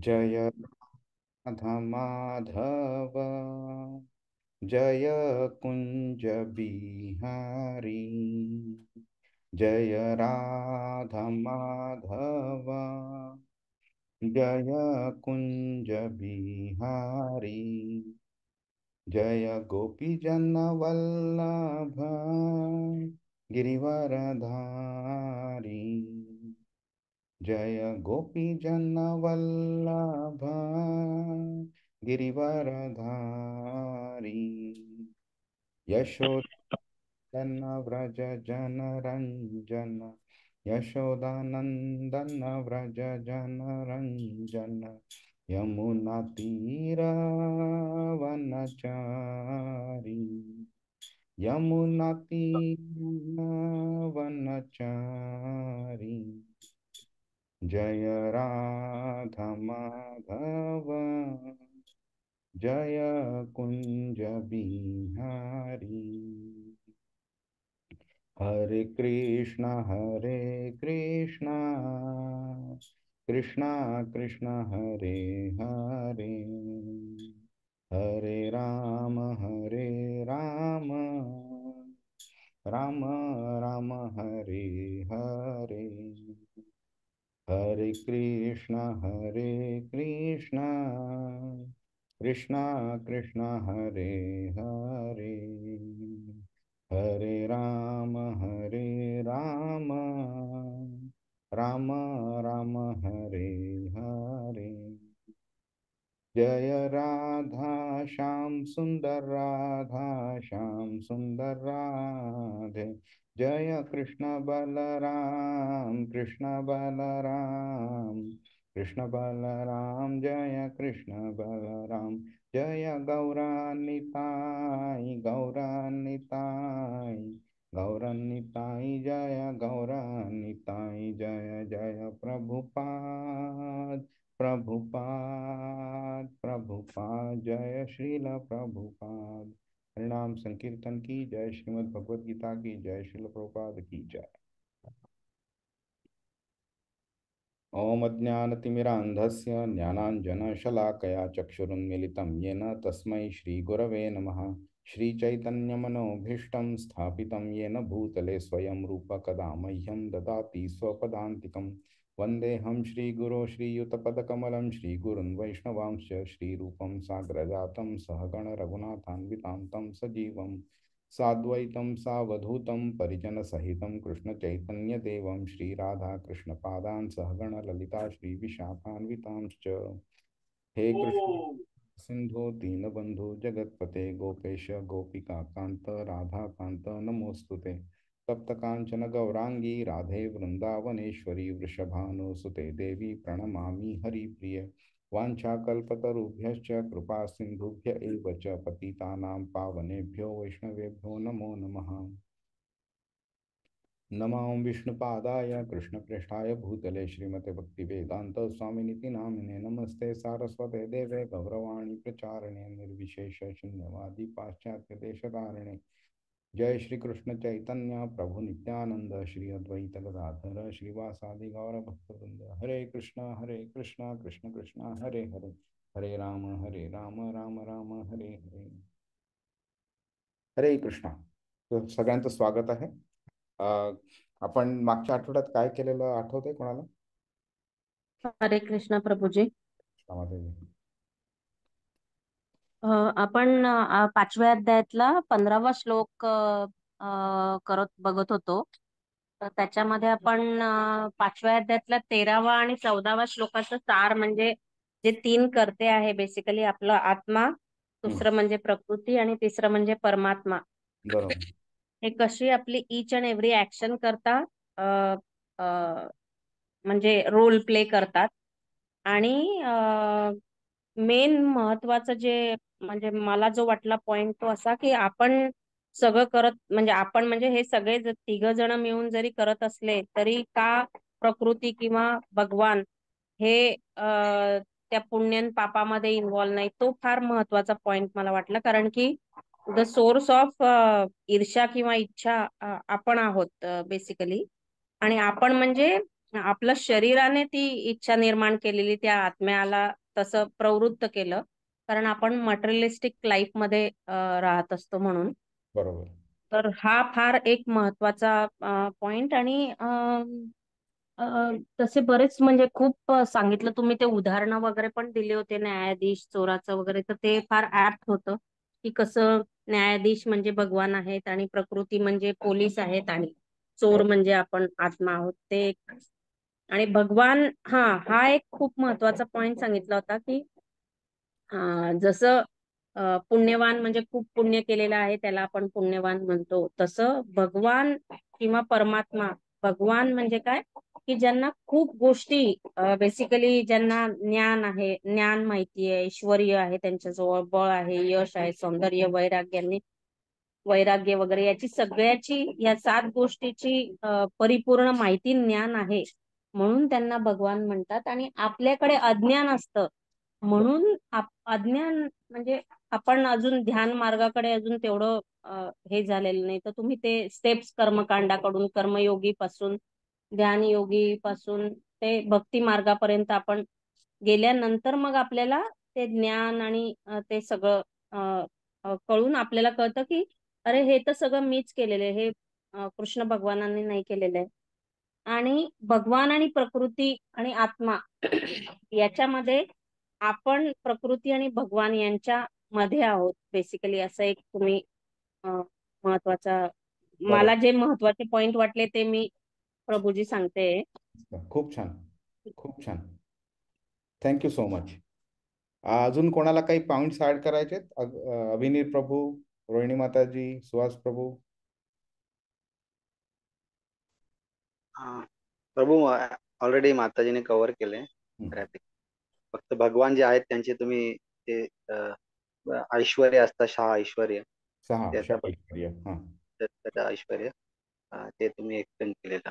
जय राधा माधव, जय कुंज बिहारी। जय राधा माधव, जय कुंज बिहारी। जय गोपी जन वल्लभ गिरिवरधारी। जय गोपी जन वल्लभ गिरिवरधारी। यशोदन व्रज जन रंजन, यशोदानंदन व्रज जन रंजन। यमुना तीर वनचारी, यमुना तीर वनचारी। जय राधा माधव, जय कुंज बिहारी। हरे कृष्णा कृष्णा कृष्ण हरे हरे, हरे राम राम राम हरे हरे। हरे कृष्णा कृष्णा कृष्ण हरे हरे, हरे राम राम राम हरे हरे। जय राधा श्याम सुंदर, राधा श्याम सुंदर राधे। जय कृष्ण बलराम, कृष्ण बलराम, कृष्ण बलराम। जय कृष्ण बलराम। जय गौरानिताई, गौरानिताई, गौरानिताई। जय गौरानिताई। जय जय प्रभुपाद, प्रभुपाद प्रभुपाद। जय श्रील प्रभुपाद। हरिनाम संकीर्तन की जय, श्रीमद् भगवद गीता की जय, श्रील प्रभुपाद की जय। ओम अज्ञानतिमिरान्धस्य ज्ञानाञ्जनशलाकया चक्षुरुन्मीलितं येन तस्मै श्रीगुरवे नमः। श्रीचैतन्यमनोभीष्टं स्थापितं येन भूतले स्वयं रूप कदा मह्यं ददाति स्वपदान्तिकं। वन्देऽहं श्रीगुरो श्रीयुतपदकमलं, श्रीगुरुन् वैष्णवांश्च श्रीरूपं साग्रजातं सहगण रघुनाथान्वितां तं सजीवं साद्वैतं सावधूतं परिजनसहितं कृष्णचैतन्यदेवं श्रीराधाकृष्णपादान् सहगण ललिता श्रीविशाखान्वितांश्च। हे कृष्ण सिंधु दीनबंधु जगत्पते, गोपेश गोपिकान्त राधाकान्त नमोस्तुते। तप्तकाञ्चन गौरांगी राधे वृंदावनेश्वरी, वृषभानुसुते देवी प्रणमामि हरिप्रिये। वाञ्छाकल्पतरुभ्यश्च कृपा सिन्धुभ्य एव च पतितानां पावनेभ्यो वैष्णवेभ्यो नमो नमः। नमो विष्णुपादाय कृष्णप्रेष्ठाय भूतले श्रीमते भक्तिवेदांत स्वामिनिति नामिने, नमस्ते सारस्वते देवे गौरवाणी प्रचारिणे निर्विशेष शून्यवादी पाश्चात्य देशधारिणे। जय श्री कृष्ण चैतन्य प्रभु नित्यानंद, श्री अद्वैत गदाधर श्रीवासादि गौर भक्तवृंद। हरे कृष्णा कृष्ण कृष्ण हरे हरे, हरे राम राम राम हरे हरे। हरे कृष्णा। तो सगळ्यांचं स्वागत आहे। आपण मागच्या आठवड्यात काय केलेलं आठवतंय कोणाला? हरे कृष्ण प्रभूजी. क्षमादेवी. आपण पाचव्या अध्यायातला 15वा श्लोक करत बघत होतो. तर त्याच्यामध्ये आपण पाचव्या अध्यायातला 13वा आणि 14वा श्लोकाचं सार, म्हणजे जे तीन कर्ते आहे बेसिकली आपला आत्मा, दुसरं म्हणजे प्रकृती आणि तिसरं म्हणजे परमात्मा, बरोबर. हे कशी आपली ईच अँड एव्हरी ऍक्शन करता अ, अ, म्हणजे रोल प्ले करतात. आणि मेन महत्वाचं जे म्हणजे मला जो वाटला पॉइंट तो असा की आपण सगळं करत म्हणजे आपण म्हणजे हे सगळे तिघ जण मिळून जरी करत असले तरी का प्रकृती किंवा भगवान हे त्या पुण्य आणि पापामध्ये इन्व्हॉल्व नाही, तो फार महत्वाचा पॉइंट मला वाटला. कारण की द सोर्स ऑफ ईर्ष्या किंवा इच्छा आपण आहोत बेसिकली. आणि आपण म्हणजे आपलं शरीराने ती इच्छा निर्माण केलेली त्या आत्म्याला तसं प्रवृत्त केलं, कारण आपण मटेरियलिस्टिक लाईफ मध्ये राहत असतो म्हणून. बरोबर. तर हा फार एक महत्वाचा पॉइंट. आणि अ, तसे बरेच म्हणजे खूप सांगितलं तुम्ही, ते उदाहरणं वगैरे पण दिले होते न्यायाधीश चोराचं वगैरे, तर ते फार ऍप्ट होतं की कसं न्यायाधीश म्हणजे भगवान आहेत आणि प्रकृती म्हणजे पोलीस आहेत आणि चोर म्हणजे आपण आत्मा आहोत ते एक. आणि भगवान, हा एक खूप महत्वाचा पॉइंट सांगितला होता की जसं पुण्यवान म्हणजे खूप पुण्य केलेलं आहे त्याला आपण पुण्यवान म्हणतो, तसं भगवान किंवा परमात्मा, भगवान म्हणजे काय की ज्यांना खूप गोष्टी बेसिकली ज्यांना ज्ञान आहे, ज्ञान माहिती आहे, ऐश्वर्य आहे, त्यांच्याजवळ बळ आहे, यश आहे, सौंदर्य, वैराग्य वगैरे याची सगळ्याची, या 7 गोष्टीची परिपूर्ण माहिती, ज्ञान आहे, म्हणून त्यांना भगवान म्हणतात. आणि आपल्याकडे अज्ञान असतं म्हणून अज्ञान म्हणजे आपण अजून ध्यान मार्गाकडे अजून तेवढं हे झालेलं नाही. तर तुम्ही ते स्टेप्स कर्मकांडाकडून, कर्मयोगी पासून, ध्यान योगी पासून ते भक्ती मार्गापर्यंत आपण गेल्यानंतर मग आपल्याला ते ज्ञान आणि ते सगळं अ, कळून आपल्याला कळतं की अरे हे तर सगळं मीच केलेलं आहे, हे कृष्ण भगवानांनी नाही केलेलं आहे. आणि भगवान आणि प्रकृती आणि आत्मा याच्यामध्ये आपण प्रकृती आणि भगवान यांच्या मध्ये आहोत बेसिकली, असं एक तुम्ही अ, महत्वाचा, मला बरोबर. जे महत्वाचे पॉइंट वाटले ते मी प्रभूजी सांगते. खूप छान. खूप छान. Thank you so much. अजून कोणाला काही पॉइंट्स ऍड करायचे आहेत? अभिनीत प्रभू, रोहिणी माताजी, सुहास प्रभू. हा, प्रभू ऑलरेडी माताजीने कव्हर केले हं. बऱ्यापैकी. फक्त भगवान जे आहेत त्यांचे तुम्ही ते ऐश्वर्य असतं, शाह ऐश्वर्य, सहा त्याचा ऐश्वर्य. हा. त्याचं ऐश्वर्य ते तुम्ही एक्सप्लेन केलेलं.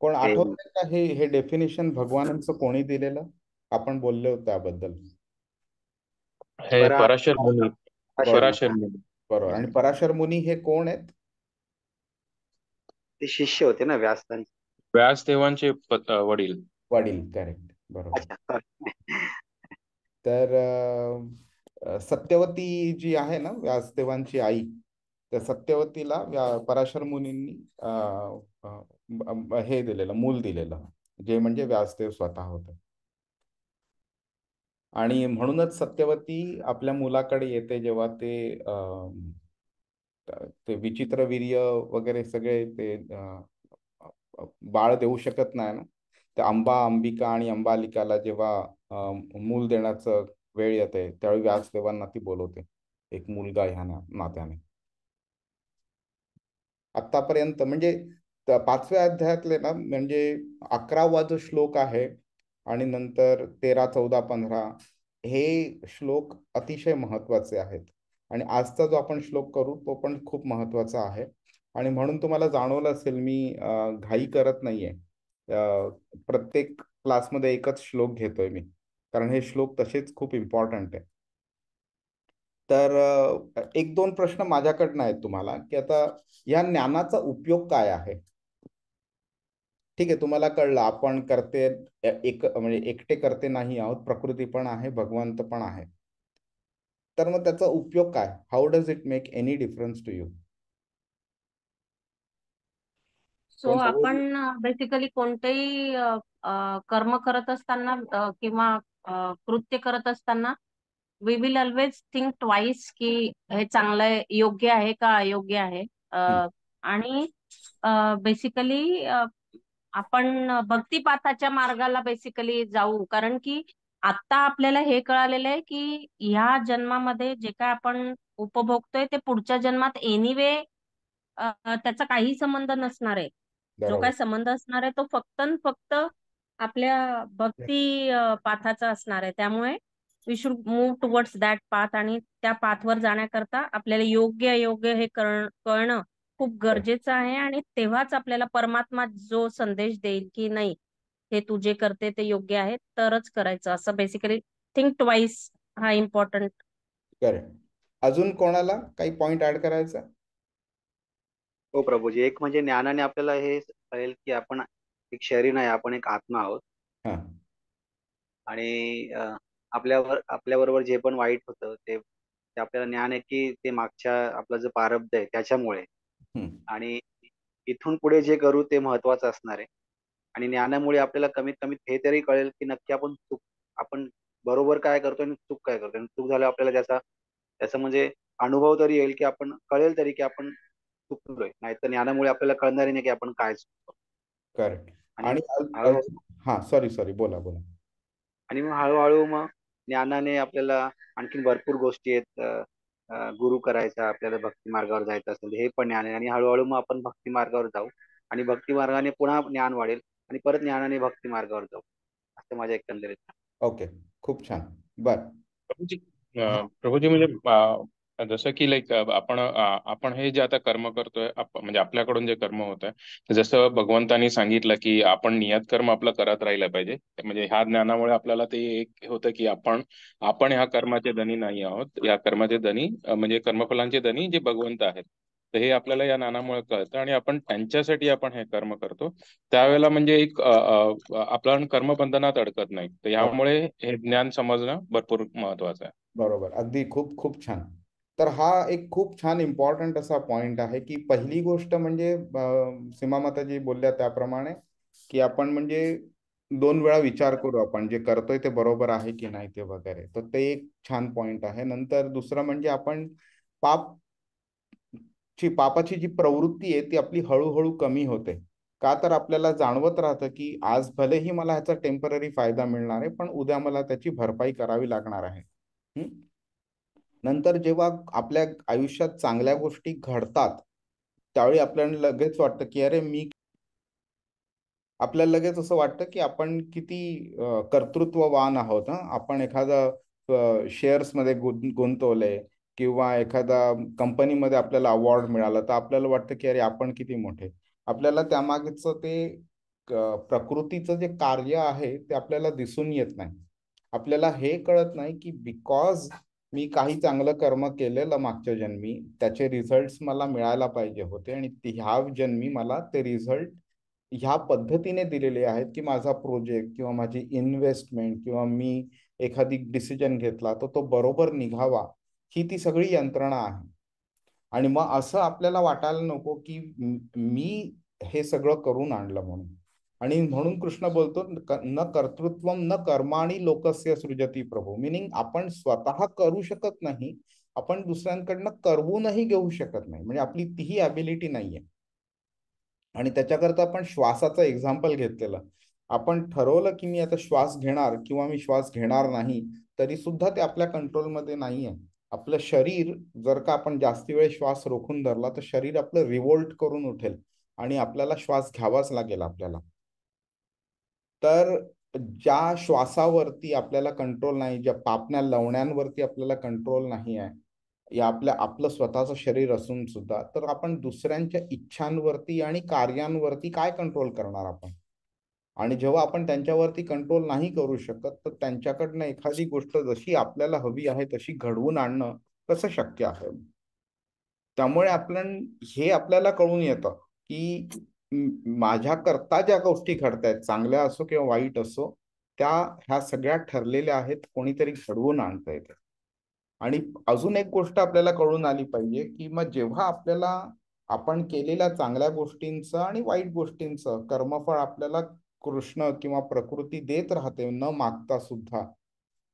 कोण ते आठवतंय का हे हे डेफिनेशन भगवानांचं कोणी दिलेलं? आपण बोललो होतो त्याबद्दल. हे परा पराशर मुनी. बरोबर. पराशर मुनी. बरोबर. आणि पराशर मुनी हे कोण आहेत? ते शिष्य होते ना व्यासांचे. व्यासदेवांचे वडील. वडील. करेक्ट. बरोबर. अच्छा. तर सत्यवती जी आहे ना व्यासदेवांची आई, त्या सत्यवतीला पराशर मुनींनी हे दिलेलं, मूल दिलेलं, जे म्हणजे व्यासदेव स्वतः होते. आणि म्हणूनच सत्यवती आपल्या मुलाकडे येते जेव्हा ते विचित्र वीर्य वगैरे सगळे ते बाळ देऊ शकत नाही ना, ते अंबिका आणि अंबालिकाला जेव्हा मूल देण्याचं वेळ येते त्यावेळी व्यासदेवांना ती बोलवते एक मुलगा ह्या नात्याने. आतापर्यंत म्हणजे पाचव्या अध्यायातले ना, म्हणजे 11वा जो श्लोक आहे आणि नंतर 13, 14, 15 हे श्लोक अतिशय महत्वाचे आहेत. आणि आजचा जो आपण श्लोक करू तो पण खूप महत्वाचा आहे. आणि म्हणून तुम्हाला जाणवलं असेल मी घाई करत नाहीये. प्रत्येक क्लासमध्ये एकच श्लोक घेतोय मी, कारण हे श्लोक तसेच खूप इम्पॉर्टंट आहे. तर एक दोन प्रश्न माझ्याकडनं आहेत तुम्हाला, की आता या ज्ञानाचा उपयोग काय आहे? ठीक आहे, तुम्हाला कळलं आपण करते एक म्हणजे एकटे करते नाही आहोत, प्रकृती पण आहे, भगवंत पण आहे. तर मग त्याचा उपयोग काय? How does it make any difference to you? So आपण बेसिकली कोणतेही कर्म करत असताना किंवा कृत्य करत असताना we will always think twice की हे चांगलं आहे, योग्य आहे का अयोग्य आहे. आणि बेसिकली आपण भक्तिपाथाच्या मार्गाला बेसिकली जाऊ, कारण की आता आपल्याला हे कळालेलं आहे की ह्या जन्मामध्ये जे काय आपण उपभोगतोय ते पुढच्या जन्मात एनिवे त्याचा काही संबंध नसणार आहे. जो बरोबर. काय संबंध असणार आहे तो फक्त आणि फक्त आपल्या भक्ती पाथाचा असणार आहे. त्यामुळे we should move towards that path, आणि त्या पाथवर जाण्याकरता आपल्याला योग्य अयोग्य हे कळणं खूप गरजेचं आहे. आणि तेव्हाच आपल्याला परमात्मा जो संदेश देईल की नाही, हे तू जे करते ते योग्य आहे, तरच करायचं. असं बेसिकली थिंक ट्वाइस हा इम्पॉर्टंट. करेक्ट. अजून कोणाला काही पॉइंट ऍड करायचा? हो प्रभूजी, एक म्हणजे ज्ञानाने आपल्याला हे कळेल की आपण एक शरीर नाही, आपण एक आत्मा आहोत. हा आणि आपल्याबरोबर जे पण वाईट होतं ते आपल्याला ज्ञान आहे की ते मागच्या आपलं जे प्रारब्ध आहे त्याच्यामुळे. हम्म, आणि इथून पुढे जे करू ते महत्वाचं असणार आहे. आणि ज्ञानामुळे आपल्याला कमीत कमी हे तरी कळेल की नक्की आपण बरोबर काय करतोय आणि चूक काय करतोय. आणि चूक झाल्यावर आपल्याला त्याचा त्याचा म्हणजे अनुभव तरी येईल की आपण कळेल तरी की आपण चुकलोय. नाहीतर ज्ञानामुळे आपल्याला कळणारही नाही की आपण काय चुकतो. करेक्ट. आणि आणि हळूहळू हा सॉरी बोला बोला. आणि मग हळूहळू मग ज्ञानाने आपल्याला आणखीन भरपूर गोष्टी आहेत. गुरु करायचा, आपल्याला भक्ती मार्गावर जायचं असेल हे पण ज्ञान आहे. आणि हळूहळू मग आपण भक्ती मार्गावर जाऊ आणि भक्ती मार्गाने पुन्हा ज्ञान वाढेल आणि परत ज्ञानाने भक्ती मार्गावर जाऊ. असं माझ्या एकंदरीत. ओके, खूप छान. बर. प्रभूजी हा प्रभूजी म्हणजे जसं की लाईक आपण हे जे आता कर्म करतोय म्हणजे आपल्याकडून जे कर्म होत आहे, जसं भगवंतानी सांगितलं की आपण नियत कर्म आपलं करत राहिलं पाहिजे. म्हणजे ह्या ज्ञानामुळे आपल्याला ते एक होतं की आपण ह्या कर्माचे धनी नाही आहोत. या कर्माचे धनी म्हणजे कर्मफलांचे धनी जे भगवंत आहेत. तर हे आपल्याला या ज्ञानामुळे कळतं आणि आपण त्यांच्यासाठी आपण हे कर्म करतो. त्यावेळेला म्हणजे एक आपण कर्मबंधनात अडकत नाही. तर ह्यामुळे हे ज्ञान समजणं भरपूर महत्वाचं आहे. बरोबर, अगदी खूप खूप छान. तर हा एक खूप छान इम्पॉर्टंट असा पॉइंट आहे की पहिली गोष्ट म्हणजे सीमा माताजी बोलल्या त्याप्रमाणे की आपण म्हणजे 2 वेळा विचार करू आपण जे करतोय ते बरोबर आहे की नाही ते वगैरे. तर ते एक छान पॉइंट आहे. नंतर दुसरं म्हणजे आपण पाप पापाची जी प्रवृत्ती आहे ती आपली हळूहळू कमी होते. का तर आपल्याला जाणवत राहतं की आज भलेही मला ह्याचा टेम्पररी फायदा मिळणार आहे पण उद्या मला त्याची भरपाई करावी लागणार आहे. हम्म? नंतर जेव्हा आपल्या आयुष्यात चांगल्या गोष्टी घडतात त्यावेळी आपल्याला लगेच वाटतं की अरे आपल्याला लगेच असं वाटतं की आपण किती कर्तृत्ववान आहोत. आपण एखादा शेअर्समध्ये गुंतवलंय किंवा एखादा कंपनीमध्ये आपल्याला अवॉर्ड मिळाला तर आपल्याला वाटतं की अरे आपण किती मोठे. आपल्याला त्यामागचं ते प्रकृतीचं जे कार्य आहे ते आपल्याला दिसून येत नाही. आपल्याला हे कळत नाही की बिकॉज मी काही चांगलं कर्म केलेलं मागच्या जन्मी त्याचे रिझल्ट मला मिळायला पाहिजे होते आणि ह्या जन्मी मला ते रिझल्ट ह्या पद्धतीने दिलेले आहेत की माझा प्रोजेक्ट किंवा माझी इन्व्हेस्टमेंट किंवा मी एखादी डिसिजन घेतला तर तो बरोबर निघावा, ही ती सगळी यंत्रणा आहे. आणि मग असं आपल्याला वाटायला नको की मी हे सगळं करून आणलं म्हणून. आणि म्हणून कृष्ण बोलतो न कर्तृत्वम न कर्माणी लोकस्य सृजती प्रभू. मिनिंग आपण स्वतः करू शकत नाही, आपण दुसऱ्यांकडनं करवूनही घेऊ शकत नाही. म्हणजे आपली तीही ॲबिलिटी नाहीये. आणि त्याच्याकरता आपण श्वासाचं एक्झाम्पल घेतलेलं. आपण ठरवलं की मी आता श्वास घेणार किंवा मी श्वास घेणार नाही, तरी सुद्धा ते आपल्या कंट्रोलमध्ये नाहीये. आपलं शरीर जर का आपण जास्ती वेळ श्वास रोखून धरला तर शरीर आपलं रिवोल्ट करून उठेल आणि आपल्याला श्वास घ्यावाच लागेल आपल्याला. तर ज्या श्वासावरती आपल्याला कंट्रोल नाही, ज्या पापण्या लवण्यांवरती आपल्याला कंट्रोल नाही आहे, या आपलं स्वतःचं शरीर असून सुद्धा, तर आपण दुसऱ्यांच्या इच्छांवरती आणि कार्यांवरती काय कंट्रोल करणार आपण. आणि जेव्हा आपण त्यांच्यावरती कंट्रोल नाही करू शकत तर त्यांच्याकडनं एखादी गोष्ट जशी आपल्याला हवी आहे तशी घडवून आणणं कसं शक्य आहे. त्यामुळे हे आपल्याला कळून येतं की माझ्या करता ज्या गोष्टी घडतायत, चांगल्या असो किंवा वाईट असो, ह्या सगळ्या ठरलेल्या आहेत, कोणीतरी घडवून आणता येते. आणि अजून एक गोष्ट आपल्याला कळून आली पाहिजे की मग जेव्हा आपण केलेल्या चांगल्या गोष्टींचं आणि वाईट गोष्टींचं कर्मफळ आपल्याला कृष्ण किंवा प्रकृती देत राहते न मागता सुद्धा,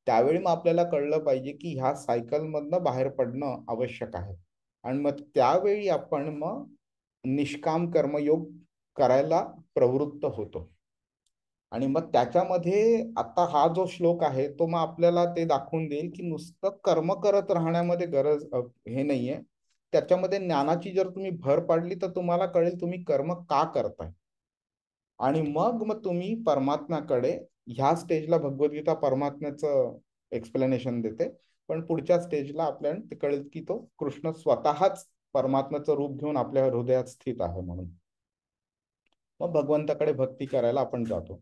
त्यावेळी मग आपल्याला कळलं पाहिजे की ह्या सायकल मधनं बाहेर पडणं आवश्यक आहे. आणि मग त्यावेळी आपण मग निष्काम कर्मयोग करायला प्रवृत्त होतो. आणि मग त्याच्यामध्ये आता हा जो श्लोक आहे तो मग आपल्याला ते दाखवून देईल की नुसतं कर्म करत राहण्यामध्ये गरज हे नाहीये. त्याच्यामध्ये ज्ञानाची जर तुम्ही भर पाडली तर तुम्हाला कळेल तुम्ही कर्म का करताय. आणि मग तुम्ही परमात्म्याकडे, ह्या स्टेजला भगवद्गीता परमात्म्याचं एक्सप्लेनेशन देते, पण पुढच्या स्टेजला आपल्याला ते कळेल की तो कृष्ण स्वतःच परमात्म्याचं रूप घेऊन आपल्या हृदयात स्थित आहे म्हणून. मग भगवंताकडे भक्ती करायला आपण जातो.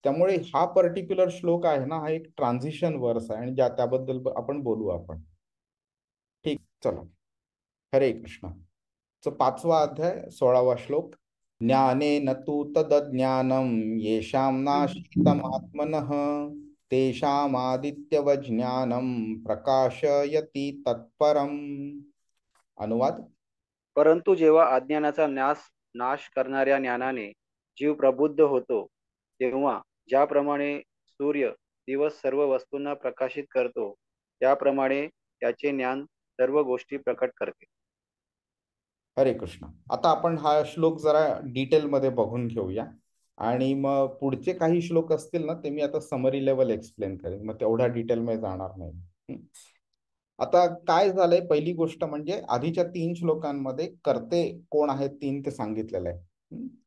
त्यामुळे हा पर्टिक्युलर श्लोक आहे ना, हा एक ट्रान्झिशन वर्स आहे आणि त्याबद्दल आपण बोलू आपण. ठीक, चला. हरे कृष्ण. 5वा अध्याय 16वा श्लोक. ज्ञानेन तु तदज्ञानं येषां नाशीतमात्मनः तेषामादित्यवज्ञानं प्रकाशयति तत्परम्. अनुवाद. परंतु जेव्हा अज्ञानाचा नाश करणाऱ्या ज्ञानाने जीव प्रबुद्ध होतो, तेव्हा ज्याप्रमाणे सूर्य दिवस सर्व वस्तूंना प्रकाशित करतो, त्याप्रमाणे त्याचे ज्ञान सर्व गोष्टी प्रकट करते. हरे कृष्ण. आता आपण हा श्लोक जरा डिटेलमध्ये बघून घेऊया आणि मग पुढचे काही श्लोक असतील ना ते मी आता समरी लेवल एक्सप्लेन करेन, मग तेवढ्या डिटेलमध्ये जाणार नाही. आता काय झालंय, पहिली गोष्ट म्हणजे आधीच्या 3 श्लोकांमध्ये कर्ते कोण आहेत 3 ते सांगितलेलं आहे.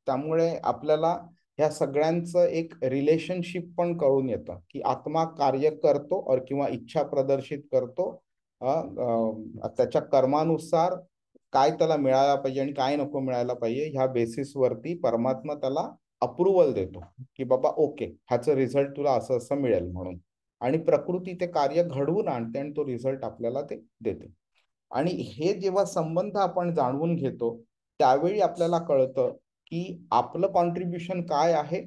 त्यामुळे आपल्याला ह्या सगळ्यांचं एक रिलेशनशिप पण कळून येतं की आत्मा कार्य करतो और किंवा इच्छा प्रदर्शित करतो, त्याच्या कर्मानुसार काय त्याला मिळायला पाहिजे आणि काय नको मिळायला पाहिजे ह्या बेसिसवरती परमात्मा त्याला अप्रुव्हल देतो की बाबा ओके ह्याचं रिझल्ट तुला असं असं मिळेल म्हणून, आणि प्रकृती ते कार्य घडवून आणते आणि तो रिझल्ट आपल्याला ते देते. आणि हे जेव्हा संबंध आपण जाणून घेतो त्यावेळी आपल्याला कळतं की आपलं कॉन्ट्रीब्युशन काय आहे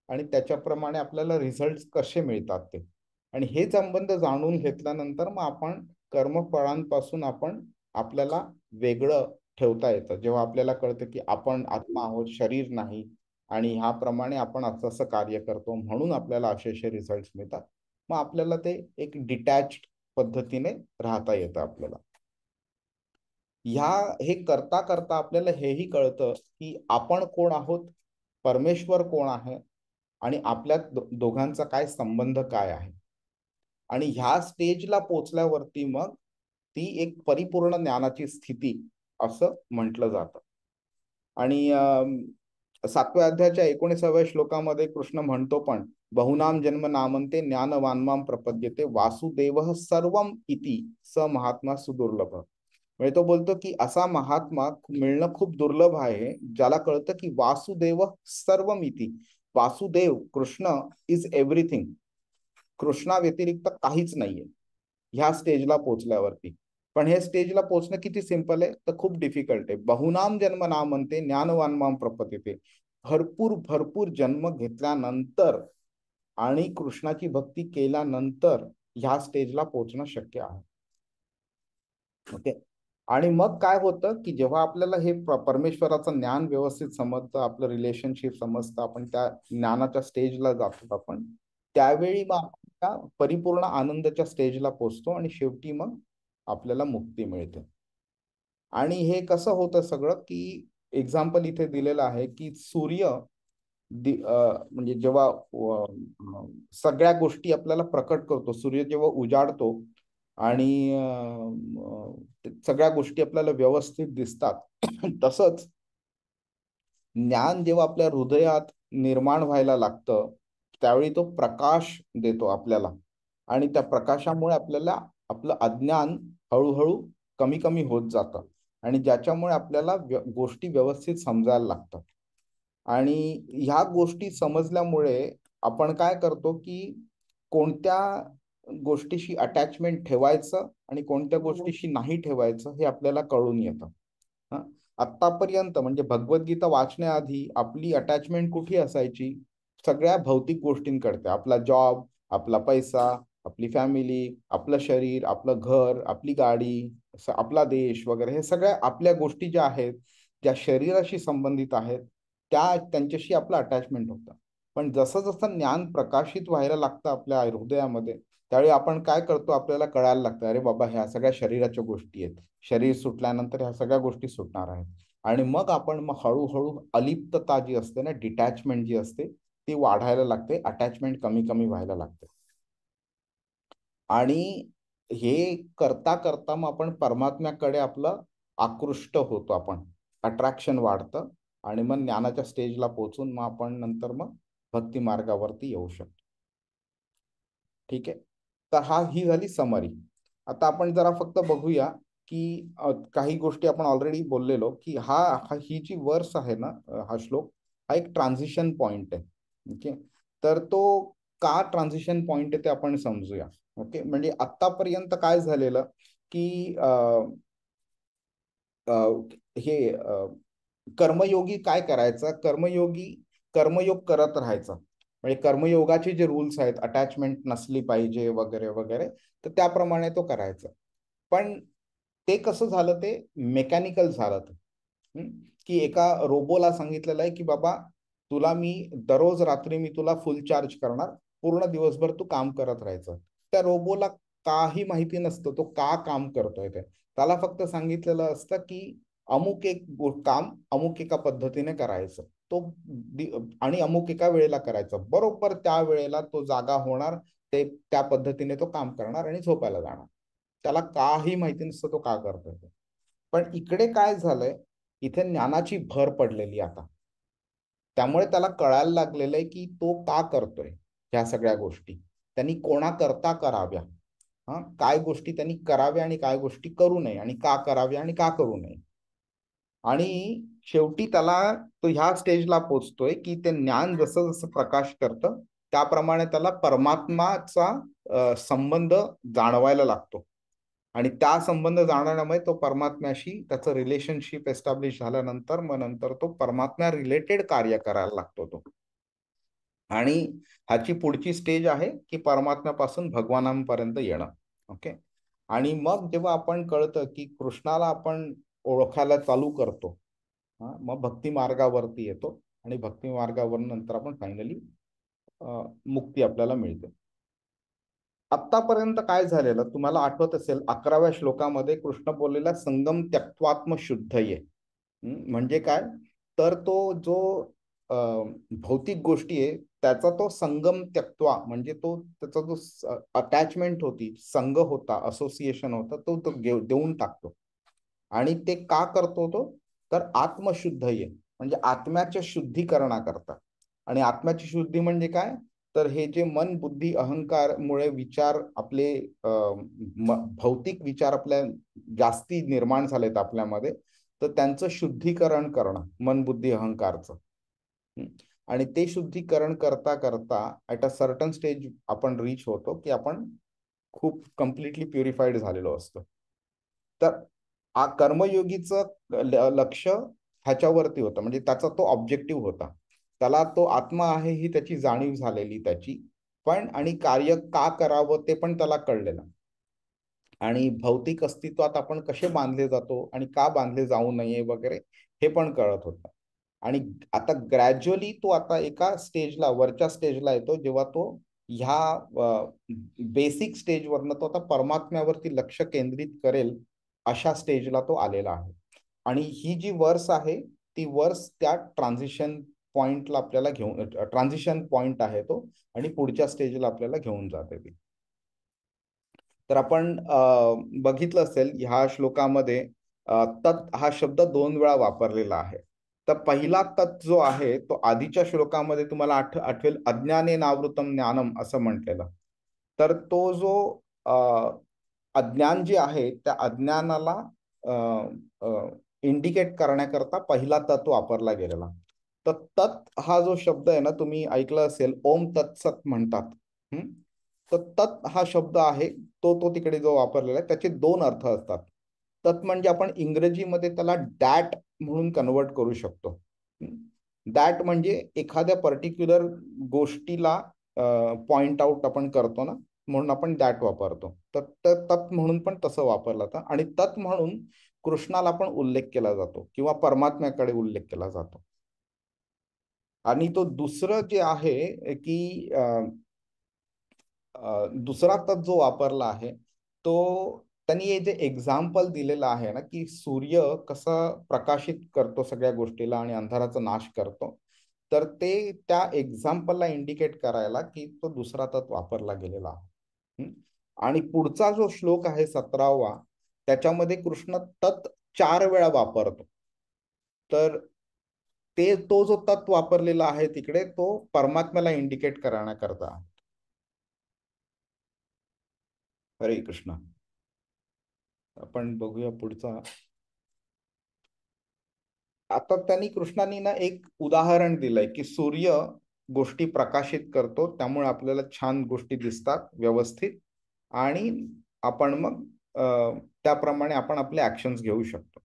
आणि त्याच्याप्रमाणे आपल्याला रिझल्ट कसे मिळतात ते. आणि हे संबंध जाणून घेतल्यानंतर मग आपण कर्मफळांपासून आपण आपल्याला वेगळं ठेवता येतं. जेव्हा आपल्याला कळतं की आपण आत्मा आहोत, शरीर नाही, आणि ह्याप्रमाणे आपण असं असं कार्य करतो म्हणून आपल्याला असे असे रिझल्ट मिळतात, मग आपल्याला ते एक डिटॅच्ड पद्धतीने राहता येतं आपल्याला. हे करता करता आपल्याला हेही कळतं की आपण कोण आहोत, परमेश्वर कोण आहे आणि आपल्या दोघांचा काय संबंध काय आहे. आणि ह्या स्टेजला पोचल्यावरती मग ती एक परिपूर्ण ज्ञानाची स्थिती असं म्हटलं जातं. आणि 7व्या अध्यायाच्या 19व्या श्लोकामध्ये कृष्ण म्हणतो पण, बहुनाम जन्म नामंते ज्ञानवानमाम प्रपद्यते वासुदेव सर्वम इति स महात्मा सुदुर्लभ. म्हणजे तो बोलतो की असा महात्मा मिळणं खूप दुर्लभ आहे ज्याला कळतं की वासुदेव सर्वम इति, वासुदेव कृष्ण इज एव्हरीथिंग, कृष्णा व्यतिरिक्त काहीच नाहीये ह्या स्टेजला पोहोचल्यावरती. पण हे स्टेजला पोहोचणं किती सिंपल आहे तर खूप डिफिकल्ट आहे. बहुनाम जन्म नामंते ज्ञानवानमाम प्रपद्यते, भरपूर भरपूर जन्म घेतल्यानंतर आणि कृष्णाची भक्ती केल्यानंतर ह्या स्टेजला पोहोचणं शक्य आहे. ओके. आणि मग काय होतं की जेव्हा आपल्याला हे परमेश्वराचं ज्ञान व्यवस्थित समजतं, आपलं रिलेशनशिप समजतं, आपण त्या ज्ञानाच्या स्टेजला जातो आपण, त्यावेळी मग आपण त्या परिपूर्ण आनंदाच्या स्टेजला पोहोचतो आणि शेवटी मग आपल्याला मुक्ती मिळते. आणि हे कसं होतं सगळं की एक्झाम्पल इथे दिलेलं आहे की सूर्य म्हणजे जेव्हा सगळ्या गोष्टी आपल्याला प्रकट करतो, सूर्य जेव्हा उजाडतो आणि सगळ्या गोष्टी आपल्याला व्यवस्थित दिसतात तसंच ज्ञान जेव्हा आपल्या हृदयात निर्माण व्हायला लागतं त्यावेळी तो प्रकाश देतो आपल्याला, आणि त्या प्रकाशामुळे आपल्याला आपलं अज्ञान हळूहळू कमी कमी होत जातं आणि ज्याच्यामुळे आपल्याला गोष्टी व्यवस्थित समजायला लागतात. आणि ह्या गोष्टी समजल्यामुळे आपण काय करतो की कोणत्या गोष्टीशी अटॅचमेंट ठेवायचं आणि कोणत्या गोष्टीशी नाही ठेवायचं हे आपल्याला कळून येतं. आतापर्यंत म्हणजे भगवद्गीता वाचण्याआधी आपली अटॅचमेंट कुठे असायची, सगळ्या भौतिक गोष्टींकडे, आपला जॉब, आपला पैसा, आपली फॅमिली, आपलं शरीर, आपलं घर, आपली गाडी, आपला देश वगैरे, हे सगळ्या आपल्या गोष्टी ज्या आहेत ज्या शरीराशी संबंधित आहेत त्यांच्याशी आपलं अटॅचमेंट होतं. पण जसं जसं ज्ञान प्रकाशित व्हायला लागतं आपल्या हृदयामध्ये त्यावेळी आपण काय करतो, आपल्याला कळायला लागतं अरे बाबा ह्या सगळ्या शरीराच्या गोष्टी आहेत, शरीर सुटल्यानंतर ह्या सगळ्या गोष्टी सुटणार आहेत. आणि मग आपण मग हळूहळू अलिप्तता जी असते ना, डिटॅचमेंट जी असते ती वाढायला लागते, अटॅचमेंट कमी कमी व्हायला लागते. आणि हे करता करता मग आपण परमात्म्याकडे आपलं आकृष्ट होतो, आपण अट्रॅक्शन वाढतं आणि मग ज्ञानाच्या स्टेजला पोहोचून मग आपण नंतर मग भक्ती मार्गावरती येऊ शकतो. ठीक आहे. तर ही झाली समरी. आता आपण जरा फक्त बघूया की काही गोष्टी आपण ऑलरेडी बोललेलो की ही जी वर्स आहे ना, हा श्लोक हा एक ट्रान्झिशन पॉइंट आहे. ओके. तर तो का ट्रान्झिशन पॉइंट आहे ते आपण समजूया. ओके. म्हणजे आतापर्यंत काय झालेलं की हे कर्मयोगी काय करायचं, कर्मयोग करत राहायचा. म्हणजे कर्मयोगाचे जे रूल्स आहेत, अटॅचमेंट नसली पाहिजे वगैरे वगैरे, तर त्याप्रमाणे तो करायचा. पण ते कसं झालं, ते मेकॅनिकल झालं. की एका रोबोला सांगितलेलं आहे की बाबा तुला मी दररोज रात्री मी तुला फुल चार्ज करणार, पूर्ण दिवसभर तू काम करत राहायचं. त्या रोबोला काही माहिती नसतं तो का काम करतोय ते. त्याला फक्त सांगितलेलं असतं की अमुक एक काम अमुक एका पद्धतीने करायचं, तो आणि अमुक एका वेळेला करायचं, बरोबर त्या वेळेला तो जागा होणार, ते त्या पद्धतीने तो काम करणार आणि झोपायला जाणार. त्याला काही माहिती नसतं तो का करतोय. पण इकडे काय झालंय, इथे ज्ञानाची भर पडलेली आता. त्यामुळे त्याला कळायला लागलेलं आहे की तो का करतोय ह्या सगळ्या गोष्टी, त्यांनी कोणाकरता कराव्या, काय गोष्टी त्यांनी कराव्या आणि काय गोष्टी करू नये, आणि का कराव्या आणि का करू नये. आणि शेवटी त्याला तो ह्या स्टेजला पोचतोय की ते ज्ञान जसं जसं प्रकाश करतं त्याप्रमाणे त्याला परमात्माचा संबंध जाणवायला लागतो. आणि त्या संबंध जाणवण्यामुळे तो परमात्म्याशी त्याचं रिलेशनशिप एस्टॅब्लिश झाल्यानंतर मग नंतर तो परमात्म्या रिलेटेड कार्य करायला लागतो तो. आणि ह्याची पुढची स्टेज आहे की परमात्म्यापासून भगवानांपर्यंत येणं. ओके. आणि मग जेव्हा आपण कळतं की कृष्णाला आपण ओळखायला चालू करतो, मग भक्ती मार्गावरती येतो आणि भक्ती मार्गावर नंतर आपण फायनली मुक्ती आपल्याला मिळते. आतापर्यंत काय झालेलं तुम्हाला आठवत असेल, 11व्या श्लोकामध्ये कृष्ण बोललेला संगम त्यक्त्वात्म शुद्धये. म्हणजे काय, तर तो जो भौतिक गोष्टी आहे त्याचा तो संगम त्यक्त्वा, म्हणजे तो त्याचा जो अटॅचमेंट होती, संग होता, असोसिएशन होता, तो देऊन टाकतो. आणि ते का करतो तो, तर आत्मशुद्ध ये, म्हणजे आत्म्याच्या शुद्धीकरणाकरता. आणि आत्म्याची शुद्धी म्हणजे काय, तर हे जे मन बुद्धी अहंकार मुळे विचार आपले भौतिक विचार आपल्या जास्ती निर्माण झालेत आपल्यामध्ये, तर त्यांचं शुद्धीकरण करणं मन बुद्धी अहंकारचं. आणि ते शुद्धीकरण करता करता ऍट अ सर्टन स्टेज आपण रीच होतो की आपण खूप कम्प्लिटली प्युरिफाईड झालेलो असतो. तर कर्मयोगीचं लक्ष ह्याच्यावरती होतं, म्हणजे त्याचा तो ऑब्जेक्टिव्ह होता. त्याला तो आत्मा आहे ही त्याची जाणीव झालेली त्याची, पण आणि कार्य का करावं ते पण त्याला कळलेलं. आणि भौतिक अस्तित्वात आपण कसे बांधले जातो आणि का बांधले जाऊ नये वगैरे हे पण कळत होतं. आणि आता ग्रॅज्युअली तो आता एका स्टेजला, वरच्या स्टेजला येतो, जेव्हा तो ह्या बेसिक स्टेजवरनं तो आता परमात्म्यावरती लक्ष केंद्रित करेल अशा स्टेजला तो आलेला आहे. आणि ही जी वर्स आहे ती वर्स त्या ट्रान्झिशन पॉइंटला आपल्याला घेऊन, ट्रान्झिशन पॉइंट आहे तो, आणि पुढच्या स्टेजला आपल्याला घेऊन जाते ती. तर आपण बघितलं असेल ह्या श्लोकामध्ये तत् हा शब्द 2 वेळा वापरलेला आहे. तर पहिला तत् जो आहे तो आधीच्या श्लोकामध्ये तुम्हाला आठवेल, अज्ञाने नावृतम ज्ञानम असं म्हटलेलं. तर तो जो अज्ञान जे आहे त्या अज्ञानाला इंडिकेट करण्याकरता पहिला तत् वापरला गेलेला. तर तत् हा जो शब्द आहे ना, तुम्ही ऐकलं असेल, ओम तत्सत म्हणतात. तर तत् हा शब्द आहे तो तिकडे जो वापरलेला आहे त्याचे 2 अर्थ असतात. तत् म्हणजे आपण इंग्रजीमध्ये त्याला दॅट म्हणून कन्वर्ट करू शकतो. दॅट म्हणजे एखाद्या पर्टिक्युलर गोष्टीला पॉइंट आउट आपण करतो ना, म्हणून आपण दॅट वापरतो. तर तत् म्हणून पण तसं वापरलं जातं. आणि तत् म्हणून कृष्णाला पण उल्लेख केला जातो किंवा परमात्म्याकडे उल्लेख केला जातो. आणि तो दुसरं जे आहे की दुसरा तत् जो वापरला आहे तो त्यांनी जे एक्झाम्पल दिलेलं आहे ना, की सूर्य कसं प्रकाशित करतो सगळ्या गोष्टीला आणि अंधाराचा नाश करतो, तर ते त्या एक्झाम्पलला इंडिकेट करायला की तो दुसरा तत् वापरला गेलेला आहे. आणि पुढचा जो श्लोक आहे 17वा, त्याच्यामध्ये कृष्ण तत् 4 वेळा वापरतो. तर तो जो तत् वापरलेला आहे तिकडे तो परमात्म्याला इंडिकेट करण्याकरता. हरे कृष्ण. आपण बघूया पुढचा. आता त्यांनी कृष्णांनी ना एक उदाहरण दिलंय की सूर्य गोष्टी प्रकाशित करतो, त्यामुळे आपल्याला छान गोष्टी दिसतात व्यवस्थित, आणि आपण मग त्याप्रमाणे आपण आपले ऍक्शन्स घेऊ शकतो.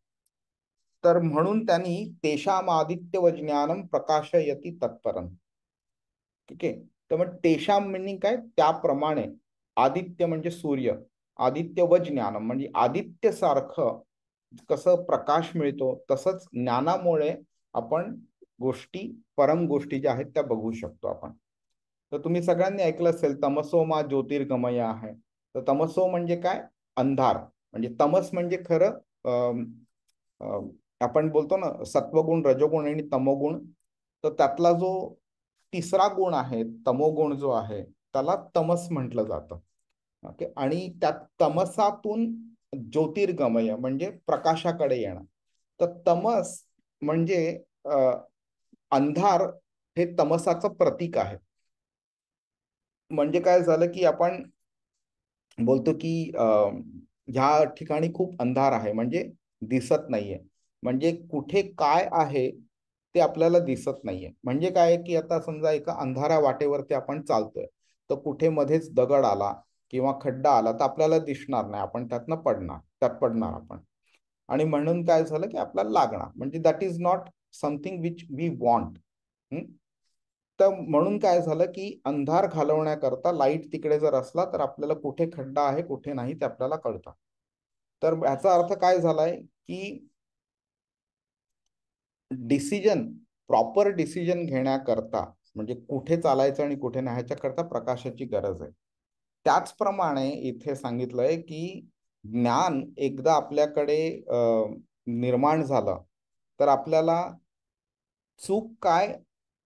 तर म्हणून त्यांनी तेषाम आदित्य व ज्ञानम प्रकाशयती तत्परम. ठीक आहे. तर मग तेषाम मिनिंग काय? त्याप्रमाणे. आदित्य म्हणजे सूर्य, आदित्य व ज्ञानम म्हणजे आदित्य सारखं कसं प्रकाश मिळतो तसंच ज्ञानामुळे आपण गोष्टी, परम गोष्टी ज्या आहेत त्या बघू शकतो आपण. तर तुम्ही सगळ्यांनी ऐकलं असेल तमसो मा ज्योतिर्गमय आहे. तर तमसो म्हणजे काय? अंधार. म्हणजे तमस म्हणजे खरं आपण बोलतो ना सत्वगुण, रजोगुण आणि तमोगुण. तर त्यातला जो तिसरा गुण आहे तमोगुण जो आहे त्याला तमस म्हटलं जातं. ओके. आणि त्या तमसातून ज्योतिर्गमय म्हणजे प्रकाशाकडे येणं. तर तमस म्हणजे अंधार हे तमसाचं प्रतीक आहे. म्हणजे काय झालं की आपण बोलतो की ह्या ठिकाणी खूप अंधार आहे म्हणजे दिसत नाहीये. म्हणजे कुठे काय आहे ते आपल्याला दिसत नाहीये. म्हणजे काय की आता समजा एका अंधाऱ्या वाटेवरती आपण चालतोय, तर कुठे मध्येच दगड आला किंवा खड्डा आला तर आपल्याला दिसणार नाही, आपण त्यातनं पडणार आपण. आणि म्हणून काय झालं की आपल्याला लागणार. म्हणजे that is not something which we want. तर म्हणून काय झालं की अंधार घालवण्याकरता लाईट तिकडे जर असला तर आपल्याला कुठे खड्डा आहे कुठे नाही ते आपल्याला कळतं. तर याचा अर्थ काय झालाय की प्रॉपर डिसिजन घेण्याकरता म्हणजे कुठे चालायचं आणि कुठे नाही ह्याच्याकरता प्रकाशाची गरज आहे. त्याचप्रमाणे इथे सांगितलंय की ज्ञान एकदा आपल्याकडे निर्माण झालं तर आपल्याला चूक काय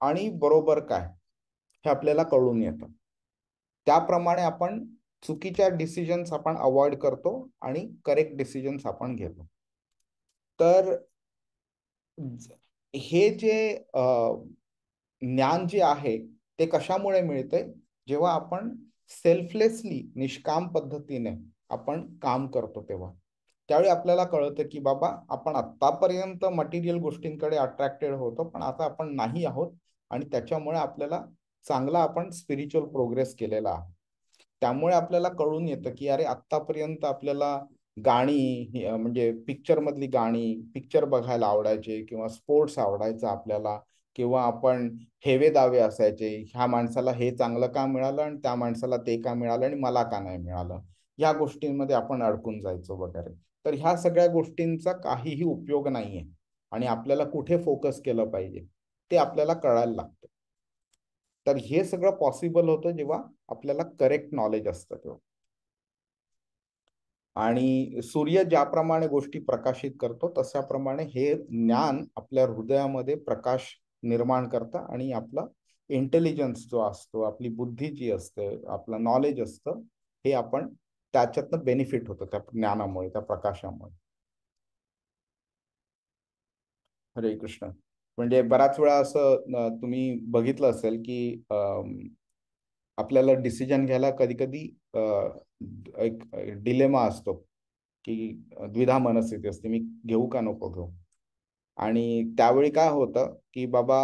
आणि बरोबर काय हे आपल्याला कळून येतं. त्याप्रमाणे आपण चुकीच्या डिसिजन्स आपण अवॉइड करतो आणि करेक्ट डिसिजन्स आपण घेतो. तर हे जे ज्ञान जे आहे ते कशामुळे मिळते? जेव्हा आपण सेल्फलेसली निष्काम पद्धतीने आपण काम करतो तेव्हा. त्यावेळी आपल्याला कळतं की बाबा आपण आतापर्यंत मटेरियल गोष्टींकडे अट्रॅक्टेड होतो पण आता आपण नाही आहोत आणि त्याच्यामुळे आपल्याला चांगला आपण स्पिरिच्युअल प्रोग्रेस केलेला आहे. त्यामुळे आपल्याला कळून येतं की अरे आतापर्यंत आपल्याला गाणी म्हणजे पिक्चर मधली गाणी, पिक्चर बघायला आवडायचे किंवा स्पोर्ट्स आवडायचा आपल्याला किंवा आपण हेवे दावे असायचे, ह्या माणसाला हे चांगलं का मिळालं आणि त्या माणसाला ते का मिळालं आणि मला का नाही मिळालं, ह्या गोष्टींमध्ये आपण अडकून जायचो वगैरे. तर ह्या सगळ्या गोष्टींचा काहीही उपयोग नाहीये आणि आपल्याला कुठे फोकस केलं पाहिजे ते आपल्याला कळायला लागतं. तर हे सगळं पॉसिबल होतं जेव्हा आपल्याला करेक्ट नॉलेज असतं तेव्हा. आणि सूर्य ज्याप्रमाणे गोष्टी प्रकाशित करतो तशाप्रमाणे हे ज्ञान आपल्या हृदयामध्ये प्रकाश निर्माण करतं आणि आपला इंटेलिजन्स जो असतो, आपली बुद्धी जी असते, आपलं नॉलेज असतं, हे आपण त्याच्यातनं बेनिफिट होतं त्या ज्ञानामुळे, त्या प्रकाशामुळे. हरे कृष्ण. म्हणजे बऱ्याच वेळा असं तुम्ही बघितलं असेल की आपल्याला डिसिजन घ्यायला कधी कधी एक डिलेमा असतो की द्विधा मनस्थिती असते, मी घेऊ का नको घेऊ. आणि त्यावेळी काय होतं की बाबा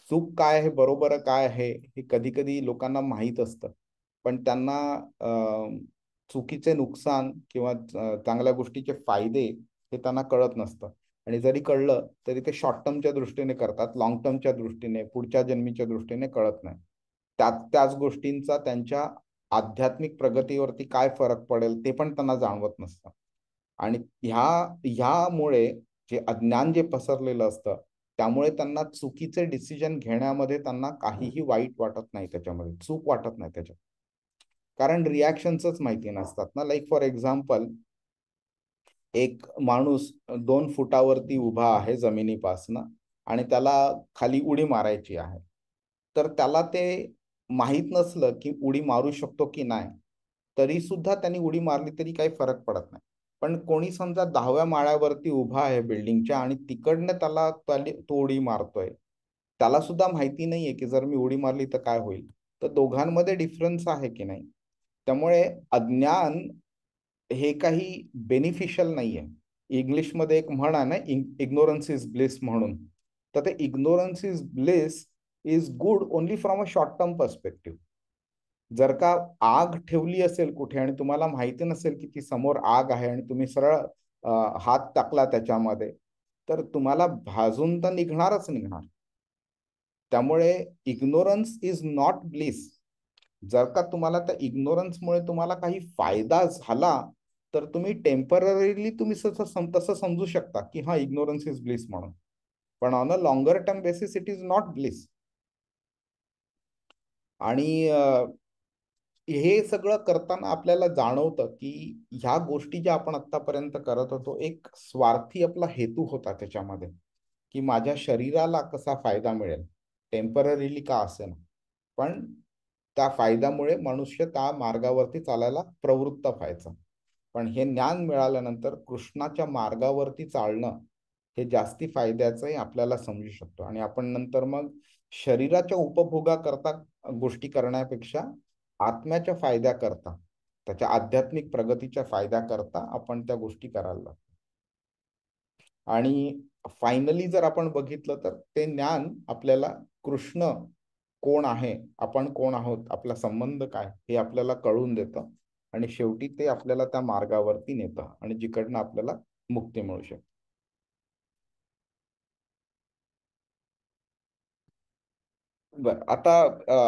चूक काय आहे बरोबर काय आहे हे कधी कधी लोकांना माहीत असतं पण त्यांना चुकीचे नुकसान किंवा चांगल्या गोष्टीचे फायदे हे त्यांना कळत नसतं. आणि जरी कळलं तरी ते शॉर्ट टर्मच्या दृष्टीने करतात, लॉंग टर्मच्या दृष्टीने पुढच्या जन्मीच्या दृष्टीने कळत नाही. त्याच गोष्टींचा त्यांच्या आध्यात्मिक प्रगतीवरती काय फरक पडेल ते पण त्यांना जाणवत नसतं. आणि ह्यामुळे जे अज्ञान जे पसरलेलं असतं त्यामुळे त्यांना चुकीचे डिसिजन घेण्यामध्ये त्यांना काहीही वाईट वाटत नाही, त्याच्यामध्ये चूक वाटत नाही त्याच्यात. कारण रिॲक्शन्सच माहिती नसतात ना. लाईक फॉर एक्झाम्पल एक माणूस 2 फुटावरती उभा आहे जमिनीपासनं आणि त्याला खाली उडी मारायची आहे. तर त्याला ते माहीत नसलं की उडी मारू शकतो की नाही, तरी सुद्धा त्यांनी उडी मारली तरी काही फरक पडत नाही. पण कोणी समजा 10व्या माळ्यावरती उभा आहे बिल्डिंगच्या आणि तिकडनं तो उडी मारतोय, त्याला सुद्धा माहिती नाहीये की जर मी उडी मारली तर काय होईल. तर दोघांमध्ये डिफरन्स आहे की नाही. त्यामुळे अज्ञान हे काही बेनिफिशियल नाहीये. इंग्लिशमध्ये एक म्हण आहे ना, इग्नोरन्स इज ब्लिस म्हणून. तर ते ignorance is bliss is good only from a short term perspective. जर का आग ठेवली असेल कुठे आणि तुम्हाला माहिती नसेल की ती समोर आग आहे आणि तुम्ही सरळ हात टाकला त्याच्यामध्ये, तर तुम्हाला भाजून तर निघणारच निघणार. त्यामुळे इग्नोरन्स इज नॉट ब्लिस. जर का तुम्हाला त्या इग्नोरन्समुळे तुम्हाला काही फायदा झाला तर तुम्ही टेम्पररीली तुम्ही तसं समजू शकता की हा इग्नोरन्स इज ब्लिस म्हणून. पण on a longer term basis it is not bliss. आणि हे सगळं करताना आपल्याला जाणवतं की ह्या गोष्टी ज्या आपण आतापर्यंत करत होतो एक स्वार्थी आपला हेतू होता त्याच्यामध्ये, की माझ्या शरीराला कसा फायदा मिळेल, टेम्पररीली का असेना, पण त्या फायद्यामुळे मनुष्य त्या मार्गावरती चालायला प्रवृत्त व्हायचा. पण हे ज्ञान मिळाल्यानंतर कृष्णाच्या मार्गावरती चालणं हे जास्ती फायद्याचं हे आपल्याला समजू शकतो. आणि आपण नंतर मग शरीराच्या उपभोगाकरता गोष्टी करण्यापेक्षा आत्म्याच्या फायद्याकरता, त्याच्या आध्यात्मिक प्रगतीच्या फायद्याकरता आपण त्या गोष्टी करायला लागतो. आणि फायनली जर आपण बघितलं तर ते ज्ञान आपल्याला कृष्ण कोण आहे, आपण कोण आहोत, आपला संबंध काय हे आपल्याला कळून देतं. आणि शेवटी ते आपल्याला त्या मार्गावरती नेतं आणि जिकडनं आपल्याला मुक्ती मिळू शकते. बर, आता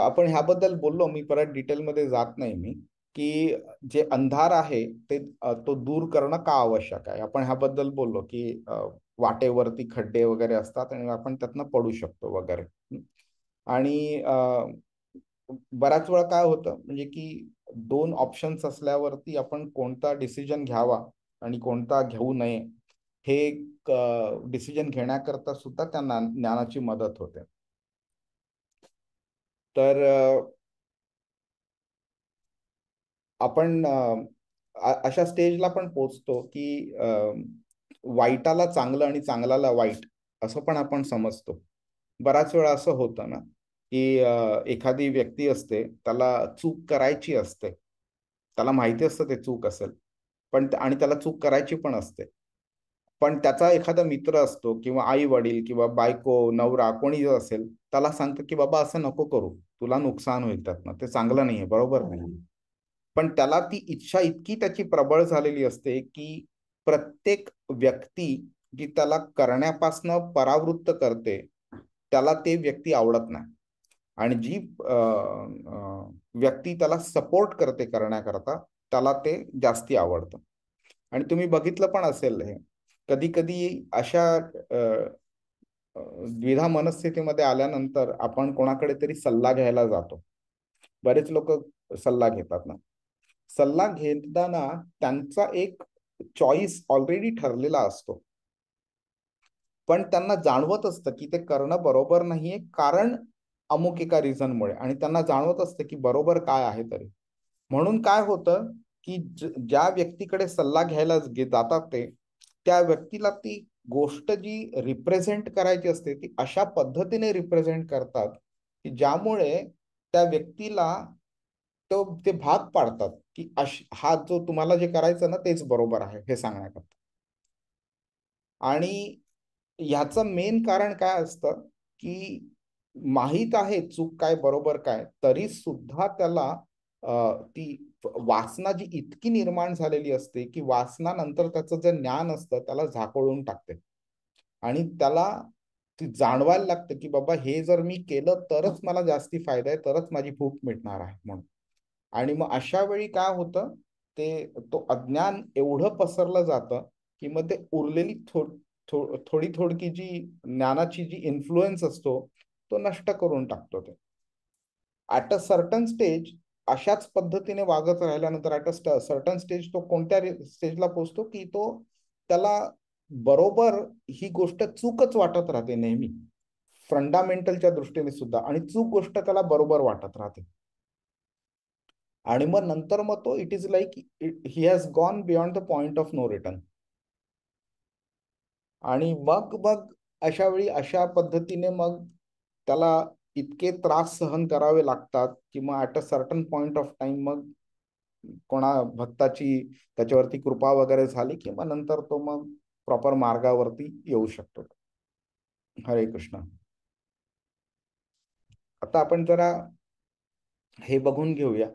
आपण ह्याबद्दल बोललो, मी परत डिटेलमध्ये जात नाही मी, की जे अंधार आहे ते तो दूर करणं का आवश्यक आहे. आपण ह्याबद्दल बोललो की वाटेवरती खड्डे वगैरे असतात आणि आपण त्यातनं पडू शकतो वगैरे. आणि बऱ्याच वेळा काय होतं म्हणजे की दोन ऑप्शन्स असल्यावरती आपण कोणता डिसिजन घ्यावा आणि कोणता घेऊ नये हे डिसिजन घेण्याकरता सुद्धा त्या ज्ञानाची मदत होते. तर आपण अशा स्टेजला पण पोचतो की वाईटाला चांगलं आणि चांगल्याला वाईट असं पण आपण समजतो. बराच वेळा असं होतं ना की एखादी व्यक्ती असते, त्याला चूक करायची असते, त्याला माहिती असतं ते चूक असेल, पण आणि त्याला चूक करायची पण असते. पण त्याचा एखादा मित्र असतो किंवा आई वडील किंवा बायको नवरा कोणी असेल, त्याला सांगतं की बाबा असं नको करू, तुला नुकसान होईल त्यातनं, ते चांगलं नाहीये, बरोबर नाही. पण त्याला ती इच्छा इतकी त्याची प्रबळ झालेली असते की प्रत्येक व्यक्ती जी त्याला करण्यापासनं परावृत्त करते त्याला ते व्यक्ती आवडत नाही. आणि जी व्यक्ती त्याला सपोर्ट करते करण्याकरता त्याला ते जास्ती आवडतं. आणि तुम्ही बघितलं पण असेल, हे कधी कधी अशा द्विधा मनस्थितीमध्ये आल्यानंतर आपण कोणाकडे तरी सल्ला घ्यायला जातो. बरेच लोक सल्ला घेतात ना. सल्ला घेताना त्यांचा एक चॉईस ऑलरेडी ठरलेला असतो, पण त्यांना जाणवत असतं की ते करणं बरोबर नाहीये कारण अमुक एका रिझनमुळे, आणि त्यांना जाणवत असतं की बरोबर काय आहे तरी. म्हणून काय होतं की ज्या व्यक्तीकडे सल्ला घ्यायला जातात ते त्या व्यक्तीला ती गोष्ट जी रिप्रेझेंट करायची असते ती अशा पद्धतीने रिप्रेझेंट करतात की ज्यामुळे त्या व्यक्तीला तो ते भाग पाडतात की हा जो तुम्हाला जे करायचं ना तेच बरोबर आहे हे सांगण्याकरता. आणि ह्याचं मेन कारण काय असतं की माहीत आहे चूक काय बरोबर काय, तरी सुद्धा त्याला ती वासना जी इतकी निर्माण झालेली असते की वासनानंतर त्याचं जे ज्ञान असतं त्याला झाकोळून टाकते. आणि त्याला ती जाणवायला लागतं की बाबा हे जर मी केलं तरच मला जास्ती फायदा आहे, तरच माझी भूक मिटणार आहे म्हणून. आणि मग अशा वेळी काय होतं, ते तो अज्ञान एवढं पसरलं जातं की मग ते उरलेली थोडी थोडकी जी ज्ञानाची जी इन्फ्लुएन्स असतो तो नष्ट करून टाकतो ते. ऍट अ सर्टन स्टेज अशाच पद्धतीने वागत राहिल्यानंतर ऍट अ सर्टन स्टेज तो कोणत्या स्टेजला पोहोचतो की तो त्याला बरोबर ही गोष्ट चूकच वाटत राहते नेहमी, फंडामेंटलच्या दृष्टीने सुद्धा, आणि चूक गोष्ट त्याला बरोबर वाटत राहते. आणि मग नंतर मग तो it is like he has gone beyond the point of no return. आणि मग अशा वेळी अशा पद्धतीने मग त्याला इतके त्रास सहन करावे लागतात की मग at a certain point of time मग कोणा भक्ताची त्याच्यावरती कृपा वगैरे झाली की मग नंतर तो मग प्रॉपर मार्गावरती येऊ शकतो. हरे कृष्ण. आता आपण जरा हे बघून घेऊया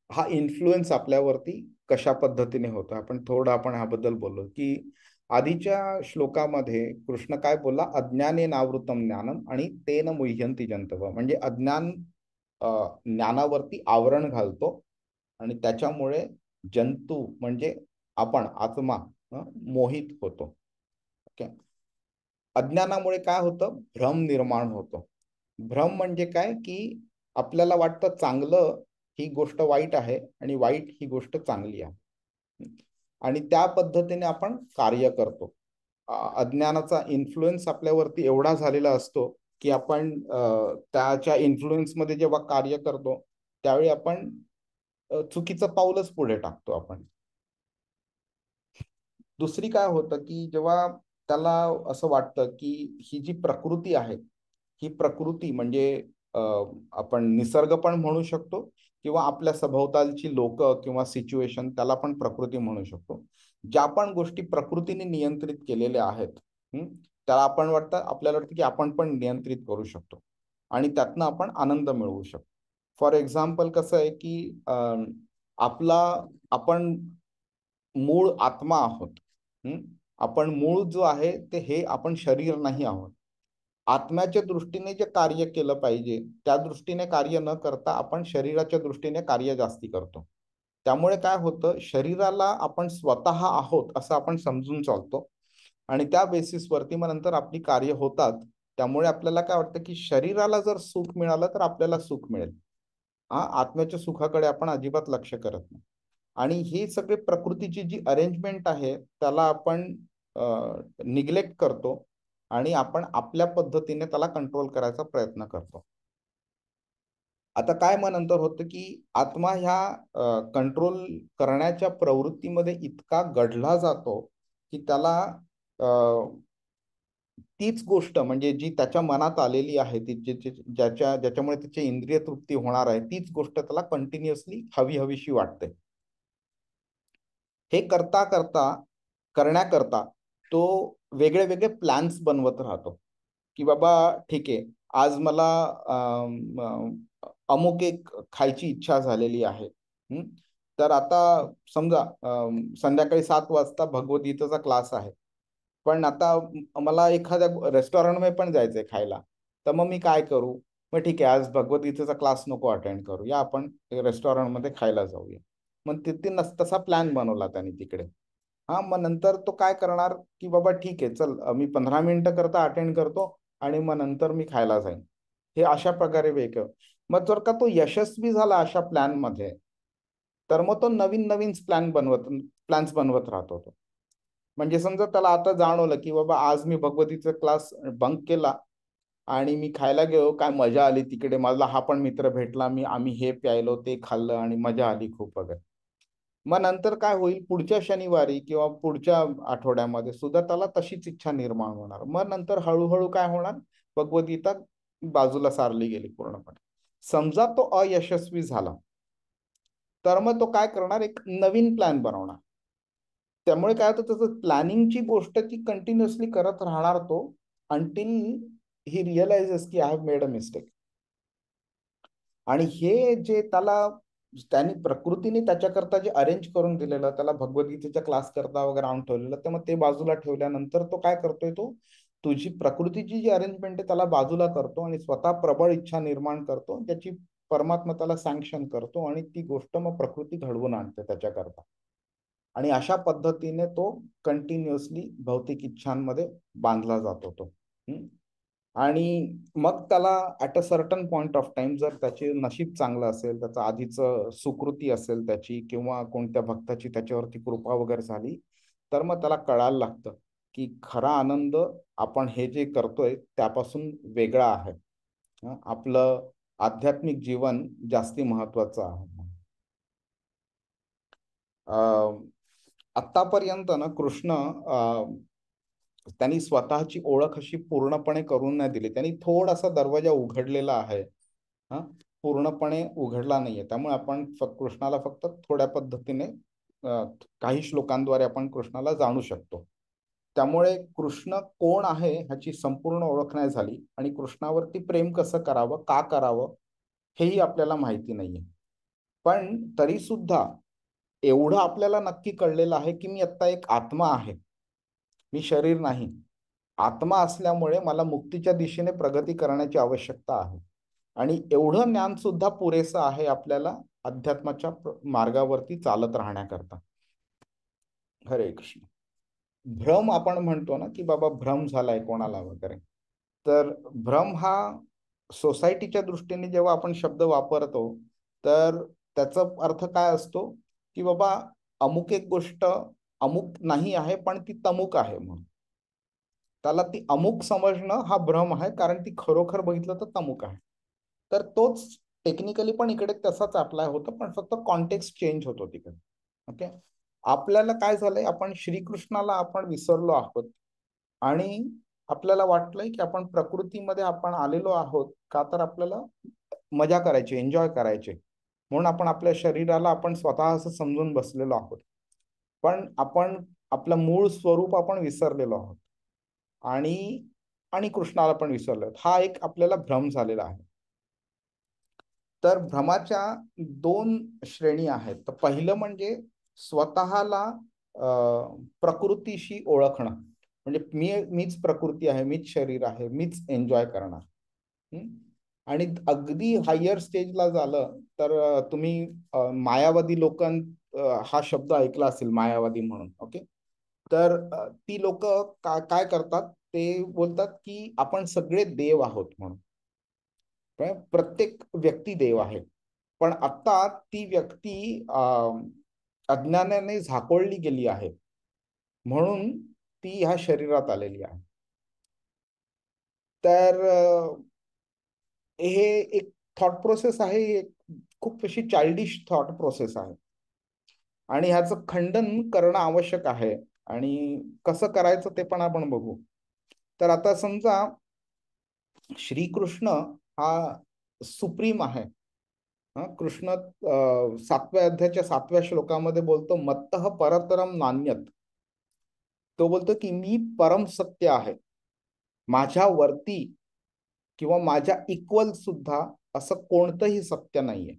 हा इन्फ्लुएन्स आपल्यावरती कशा पद्धतीने होतो. आपण ह्याबद्दल बोललो की आधीच्या श्लोकामध्ये कृष्ण काय बोलला, अज्ञाने नावृतम ज्ञानम आणि तेन मुह्यंती जंतव, म्हणजे अज्ञान ज्ञानावरती आवरण घालतो आणि त्याच्यामुळे जंतू म्हणजे आपण आत्मा मोहित होतो. ओके. अज्ञानामुळे काय होतं, भ्रम निर्माण होतो. भ्रम म्हणजे काय, की आपल्याला वाटतं चांगलं ही गोष्ट वाईट आहे आणि वाईट ही गोष्ट चांगली आहे आणि त्या पद्धतीने आपण कार्य करतो. अज्ञानाचा इन्फ्लुएन्स आपल्यावरती एवढा झालेला असतो की आपण त्याच्या इन्फ्लुएन्स मध्ये जेव्हा कार्य करतो त्यावेळी आपण चुकीचं पाऊलच पुढे टाकतो आपण. दुसरी काय होतं की जेव्हा त्याला असं वाटतं की ही जी प्रकृती आहे, ही प्रकृती म्हणजे आपण निसर्ग पण म्हणू शकतो किंवा आपल्या सभोवतालची लोक किंवा सिच्युएशन त्याला पण प्रकृती म्हणू शकतो. ज्या पण गोष्टी प्रकृतीने नियंत्रित केलेल्या आहेत त्याला आपण आपल्याला वाटतं की आपण पण नियंत्रित करू शकतो आणि त्यातनं आपण आनंद मिळवू शकतो. फॉर एक्झाम्पल कसं आहे की आपण मूळ आत्मा आहोत. आपण मूळ जो आहे ते हे आपण शरीर नाही आहोत. आत्म्याच्या दृष्टीने जे कार्य केलं पाहिजे त्या दृष्टीने कार्य न करता आपण शरीराच्या दृष्टीने कार्य जास्ती करतो. त्यामुळे काय होतं, शरीराला आपण स्वतः आहोत असं आपण समजून चालतो आणि त्या बेसिसवरती मग नंतर आपली कार्य होतात. त्यामुळे आपल्याला काय वाटतं की शरीराला जर सुख मिळालं तर आपल्याला सुख मिळेल. आत्म्याच्या सुखाकडे आपण अजिबात लक्ष करत नाही आणि ही सगळी प्रकृतीची जी अरेंजमेंट आहे त्याला आपण निग्लेक्ट करतो आणि आपण आपल्या पद्धतीने त्याला कंट्रोल करायचा प्रयत्न करतो. आता काय मग नंतर होतं की आत्मा ह्या कंट्रोल करण्याच्या प्रवृत्तीमध्ये इतका गढला जातो की त्याला तीच गोष्ट म्हणजे जी त्याच्या मनात आलेली आहे, ज्याच्यामुळे त्याची इंद्रिय तृप्ती होणार आहे, तीच गोष्ट त्याला कंटिन्युअसली हवीशी वाटते. हे करण्याकरता तो वेगळे वेगळे प्लॅन्स बनवत राहतो की बाबा ठीक आहे, आज मला अमुक एक खायची इच्छा झालेली आहे. तर आता समजा संध्याकाळी 7 वाजता भगवद्गीतेचा क्लास आहे, पण आता मला एखाद्या रेस्टॉरंटमध्ये पण जायचंय खायला. तर मग मी काय करू, मग ठीक आहे आज भगवद्गीतेचा क्लास नको अटेंड करू, या आपण रेस्टॉरंटमध्ये खायला जाऊया. मग तिथे तसा प्लॅन बनवला त्याने तिकडे. मग नंतर तो काय करणार की बाबा ठीक आहे चल मी 15 मिनिटं करता अटेंड करतो आणि मग नंतर मी खायला जाईन. हे अशा प्रकारे वेगळं. मग जर का तो यशस्वी झाला अशा प्लॅन मध्ये तर मग तो नवीन नवीन प्लॅन्स बनवत राहतो तो. म्हणजे समजा त्याला आता जाणवलं की बाबा आज मी भगवतीचा क्लास बंक केला आणि मी खायला गेलो, काय मजा आली तिकडे, मला हा पण मित्र भेटला, आम्ही हे प्यायलो ते खाल्लं आणि मजा आली खूप वगैरे. मग नंतर काय होईल, पुढच्या शनिवारी किंवा पुढच्या आठवड्यामध्ये सुद्धा त्याला तशीच इच्छा निर्माण होणार. मग नंतर हळूहळू काय होणार, भगवद्गीता बाजूला सारली गेली पूर्णपणे. समजा तो अयशस्वी झाला तर मग तो काय करणार, एक नवीन प्लॅन बनवणार. त्यामुळे काय होतं, त्याचं प्लॅनिंगची गोष्ट ती कंटिन्युअसली करत राहणार तो अंटिल ही रिअलाइजेस की I have made a mistake. आणि हे जे त्यांनी प्रकृतीने त्याच्याकरता जे अरेंज करून दिलेलं, त्याला भगवद्गीतेच्या क्लास करता वगैरे आणून ठेवलेलं, तर मग ते बाजूला ठेवल्यानंतर तो काय करतोय, तो तुझी प्रकृतीची जी अरेंजमेंट आहे त्याला बाजूला करतो आणि स्वतः प्रबळ इच्छा निर्माण करतो, त्याची परमात्मा त्याला सँक्शन करतो आणि ती गोष्ट मग प्रकृती घडवून आणते त्याच्याकरता. आणि अशा पद्धतीने तो कंटिन्युअसली भौतिक इच्छांमध्ये बांधला जातो तो. आणि मग त्याला at a certain point of time जर त्याचे नशीब चांगलं असेल, त्याचं आधीचं सुकृती असेल त्याची किंवा कोणत्या भक्ताची त्याच्यावरती कृपा वगैरे झाली, तर मग त्याला कळायला लागतं की खरा आनंद आपण हे जे करतोय त्यापासून वेगळा आहे. आपलं आध्यात्मिक जीवन जास्ती महत्वाचं आहे. आतापर्यंत ना कृष्ण त्यांनी स्वतःची ओळख अशी पूर्णपणे करून नाही दिली. त्यांनी थोडासा दरवाजा उघडलेला आहे, पूर्णपणे उघडला नाहीये. त्यामुळे आपण कृष्णाला फक्त थोड्या पद्धतीने काही श्लोकांद्वारे आपण कृष्णाला जाणू शकतो. त्यामुळे कृष्ण कोण आहे ह्याची संपूर्ण ओळख नाही झाली आणि कृष्णावरती प्रेम कसं करावं, का करावं, हेही आपल्याला माहिती नाहीये. पण तरी सुद्धा एवढं आपल्याला नक्की कळलेलं आहे की मी आता एक आत्मा आहे मी शरीर नाही. आत्मा असल्यामुळे मला मुक्तीच्या दिशेने प्रगती करण्याची आवश्यकता आहे. आणि एवढं ज्ञान सुद्धा पुरेसं आहे आपल्याला अध्यात्माच्या मार्गावरती चालत राहण्याकरता. हरे कृष्ण. भ्रम आपण म्हणतो ना की बाबा भ्रम झालाय कोणाला वगैरे, तर भ्रम हा सोसायटीच्या दृष्टीने जेव्हा आपण शब्द वापरतो तर त्याचा अर्थ काय असतो की बाबा अमुक एक गोष्ट अमुक नाही आहे पण ती तमुक आहे म्हणून त्याला ती अमुक समजणं हा भ्रम आहे, कारण ती खरोखर बघितलं तर तमुक आहे. तर तोच टेक्निकली पण इकडे तसाच अप्लाय होतो, पण फक्त कॉन्टेक्स्ट चेंज होतो तिकडे. ओके. आपल्याला काय झालंय, आपण श्रीकृष्णाला आपण विसरलो आहोत आणि आपल्याला वाटलंय की आपण प्रकृतीमध्ये आपण आलेलो आहोत का तर आपल्याला मजा करायची, एन्जॉय करायचे, म्हणून आपण आपल्या शरीराला आपण स्वतः असं समजून बसलेलो आहोत. पण आपण आपलं मूळ स्वरूप आपण विसरलेलो आहोत आणि आणि कृष्णाला पण विसरलो. हा एक आपल्याला भ्रम झालेला आहे. तर भ्रमाच्या दोन श्रेणी आहेत. तर पहिलं म्हणजे स्वतःला प्रकृतीशी ओळखणं, म्हणजे मीच प्रकृती आहे, मीच शरीर आहे, मीच एन्जॉय करणार. आणि अगदी हायर स्टेजला झालं तर तुम्ही मायावादी लोकां हा शब्द ऐकला असेल, मायावादी म्हणून. ओके. तर ती लोक काय करतात, ते बोलतात की आपण सगळे देव आहोत म्हणून. प्रत्येक व्यक्ती देव आहे. पण आता ती व्यक्ती अज्ञानाने झाकोळली गेली आहे, म्हणून ती ह्या शरीरात आलेली आहे. तर हे एक थॉट प्रोसेस आहे, एक खूप अशी चाइल्डिश थॉट प्रोसेस आहे आणि ह्याचं खंडन करणं आवश्यक आहे. आणि कसं करायचं ते पण आपण बघू. तर आता समजा श्रीकृष्ण हा सुप्रीम आहे. कृष्ण 7व्या अध्यायाच्या 7व्या श्लोकामध्ये बोलतो, मत्तः परतरम नान्यत. तो बोलतो की मी परम सत्य आहे, माझ्या वरती किंवा माझ्या इक्वल सुद्धा असं कोणतंही सत्य नाहीये.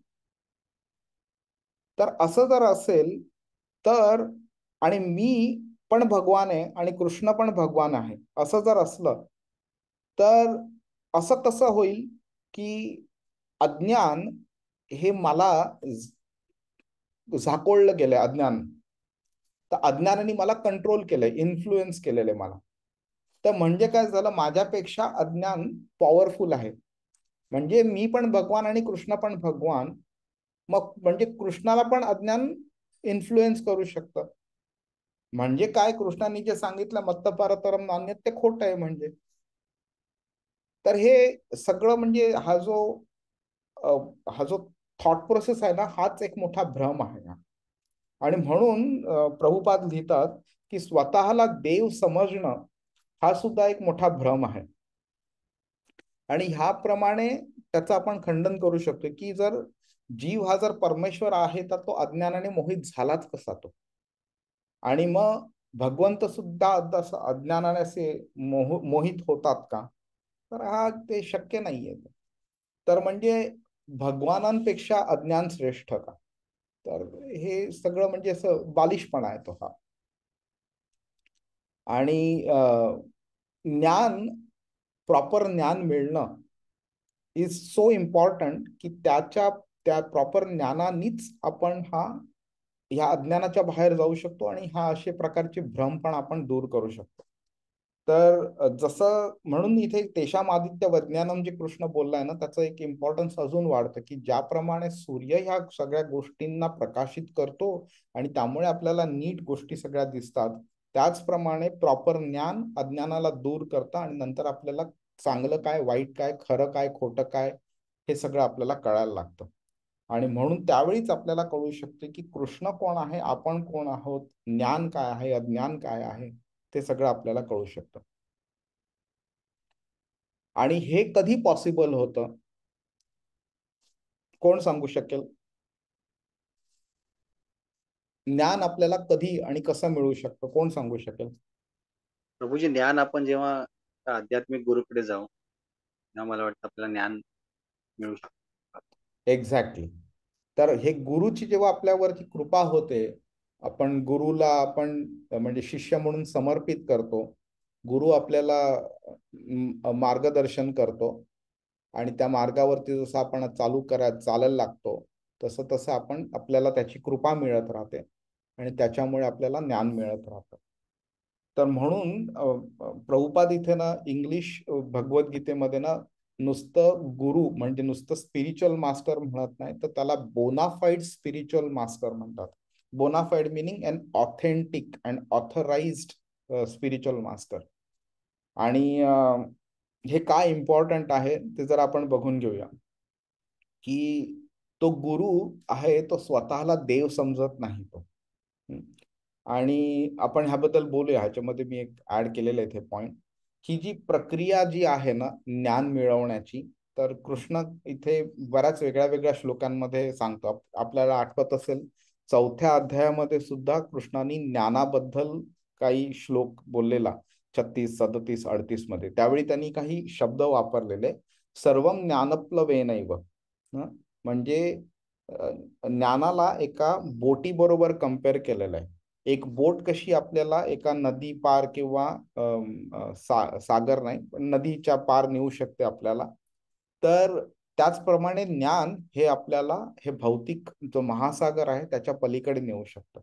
तर असं जर असेल तर, आणि मी पण भगवान आहे आणि कृष्ण पण भगवान आहे, असं जर असलं तर असं कसं होईल की अज्ञान हे मला झाकोळलं गेलंय. अज्ञान तर अज्ञानाने मला कंट्रोल केलंय, इन्फ्लुएन्स केलेलं आहे मला. तर म्हणजे काय झालं, माझ्यापेक्षा अज्ञान पॉवरफुल आहे. म्हणजे मी पण भगवान आणि कृष्ण पण भगवान, मग म्हणजे कृष्णाला पण अज्ञान इन्फ्लुएन्स करू शकतं. म्हणजे काय, कृष्णाने जे सांगितलं मत्त परतरम नान्यत ते खोटं आहे म्हणजे. तर हे सगळं म्हणजे हा जो थॉट प्रोसेस आहे ना, हाच एक मोठा भ्रम आहे. आणि म्हणून प्रभुपाद लिहितात की स्वतःला देव समजणं हा सुद्धा एक मोठा भ्रम आहे. आणि ह्याप्रमाणे त्याचं आपण खंडन करू शकतो की जर जीव हा जर परमेश्वर आहे तर तो अज्ञानाने मोहित झालाच कसा तो, आणि मग भगवंत सुद्धा अज्ञानाने असे मोहित होतात का? तर हा ते शक्य नाहीये. तर म्हणजे भगवानांपेक्षा अज्ञान श्रेष्ठ का? तर हे सगळं म्हणजे असं बालिशपणा आहे तो हा. आणि ज्ञान, प्रॉपर ज्ञान मिळणं इज सो इम्पॉर्टंट की त्या प्रॉपर ज्ञानानीच आपण ह्या अज्ञानाच्या बाहेर जाऊ शकतो आणि असे प्रकारचे भ्रम पण आपण दूर करू शकतो. तर जसं म्हणून इथे तेषाम आदित्य वज्ञानम जे कृष्ण बोललाय ना, त्याचं एक इम्पॉर्टन्स अजून वाढतं की ज्याप्रमाणे सूर्य ह्या सगळ्या गोष्टींना प्रकाशित करतो आणि त्यामुळे आपल्याला नीट गोष्टी सगळ्या दिसतात, त्याचप्रमाणे प्रॉपर ज्ञान अज्ञानाला दूर करतं आणि नंतर आपल्याला चांगलं काय, वाईट काय, खरं काय, खोटं काय, हे सगळं आपल्याला कळायला लागतं. आणि म्हणून त्यावेळीच आपल्याला कळू शकते की कृष्ण कोण आहे, आपण कोण आहोत, ज्ञान काय आहे, अज्ञान काय आहे, ते सगळं आपल्याला कळू शकतं. आणि हे कधी पॉसिबल होतं, कोण सांगू शकेल? ज्ञान आपल्याला कधी आणि कसं मिळू शकतं, कोण सांगू शकेल? प्रभूजी, ज्ञान आपण जेव्हा आध्यात्मिक गुरुकडे जाऊ तेव्हा मला वाटतं आपल्याला ज्ञान मिळू शकतं. एक्झॅक्टली. तर हे गुरुची जेव्हा आपल्यावरती कृपा होते, आपण गुरुला आपण म्हणजे शिष्य म्हणून समर्पित करतो. गुरु आपल्याला मार्गदर्शन करतो आणि त्या मार्गावरती जसं आपण चालायला लागतो तसं तसं आपल्याला त्याची कृपा मिळत राहते आणि त्याच्यामुळे आपल्याला ज्ञान मिळत राहतं. तर म्हणून प्रभुपाद इथे ना इंग्लिश भगवद्गीतेमध्ये ना नुसतं गुरु म्हणजे नुसतं स्पिरिच्युअल मास्टर म्हणत नाही, तर त्याला बोनाफाईड स्पिरिच्युअल मास्टर म्हणतात. Bona fide meaning an authentic and authorised spiritual master. आणि हे काय इम्पॉर्टंट आहे ते जर आपण बघून घेऊया की तो गुरु आहे तो स्वतःला देव समजत नाही तो. आणि आपण ह्याबद्दल बोलूया. ह्याच्यामध्ये मी एक ऍड केलेलं आहे इथे पॉइंट, ही जी प्रक्रिया जी आहे ना ज्ञान मिळवण्याची, तर कृष्ण इथे बऱ्याच वेगळ्या वेगळ्या श्लोकांमध्ये सांगतो. आपल्याला आठवत असेल 4थ्या अध्यायामध्ये सुद्धा कृष्णाने ज्ञानाबद्दल काही श्लोक बोललेला 36, 37, 38 मध्ये. त्यावेळी त्यांनी काही शब्द वापरलेले, सर्वम ज्ञानप्लवेनैव. म्हणजे ज्ञानाला एका बोटी बरोबर कम्पेअर केलेलं आहे. एक बोट कशी आपल्याला एका नदी पार किंवा सागर नाही पण नदीच्या पार नेऊ शकते आपल्याला, तर त्याचप्रमाणे ज्ञान हे आपल्याला हे भौतिक जो महासागर आहे त्याच्या पलीकडे नेऊ शकतं.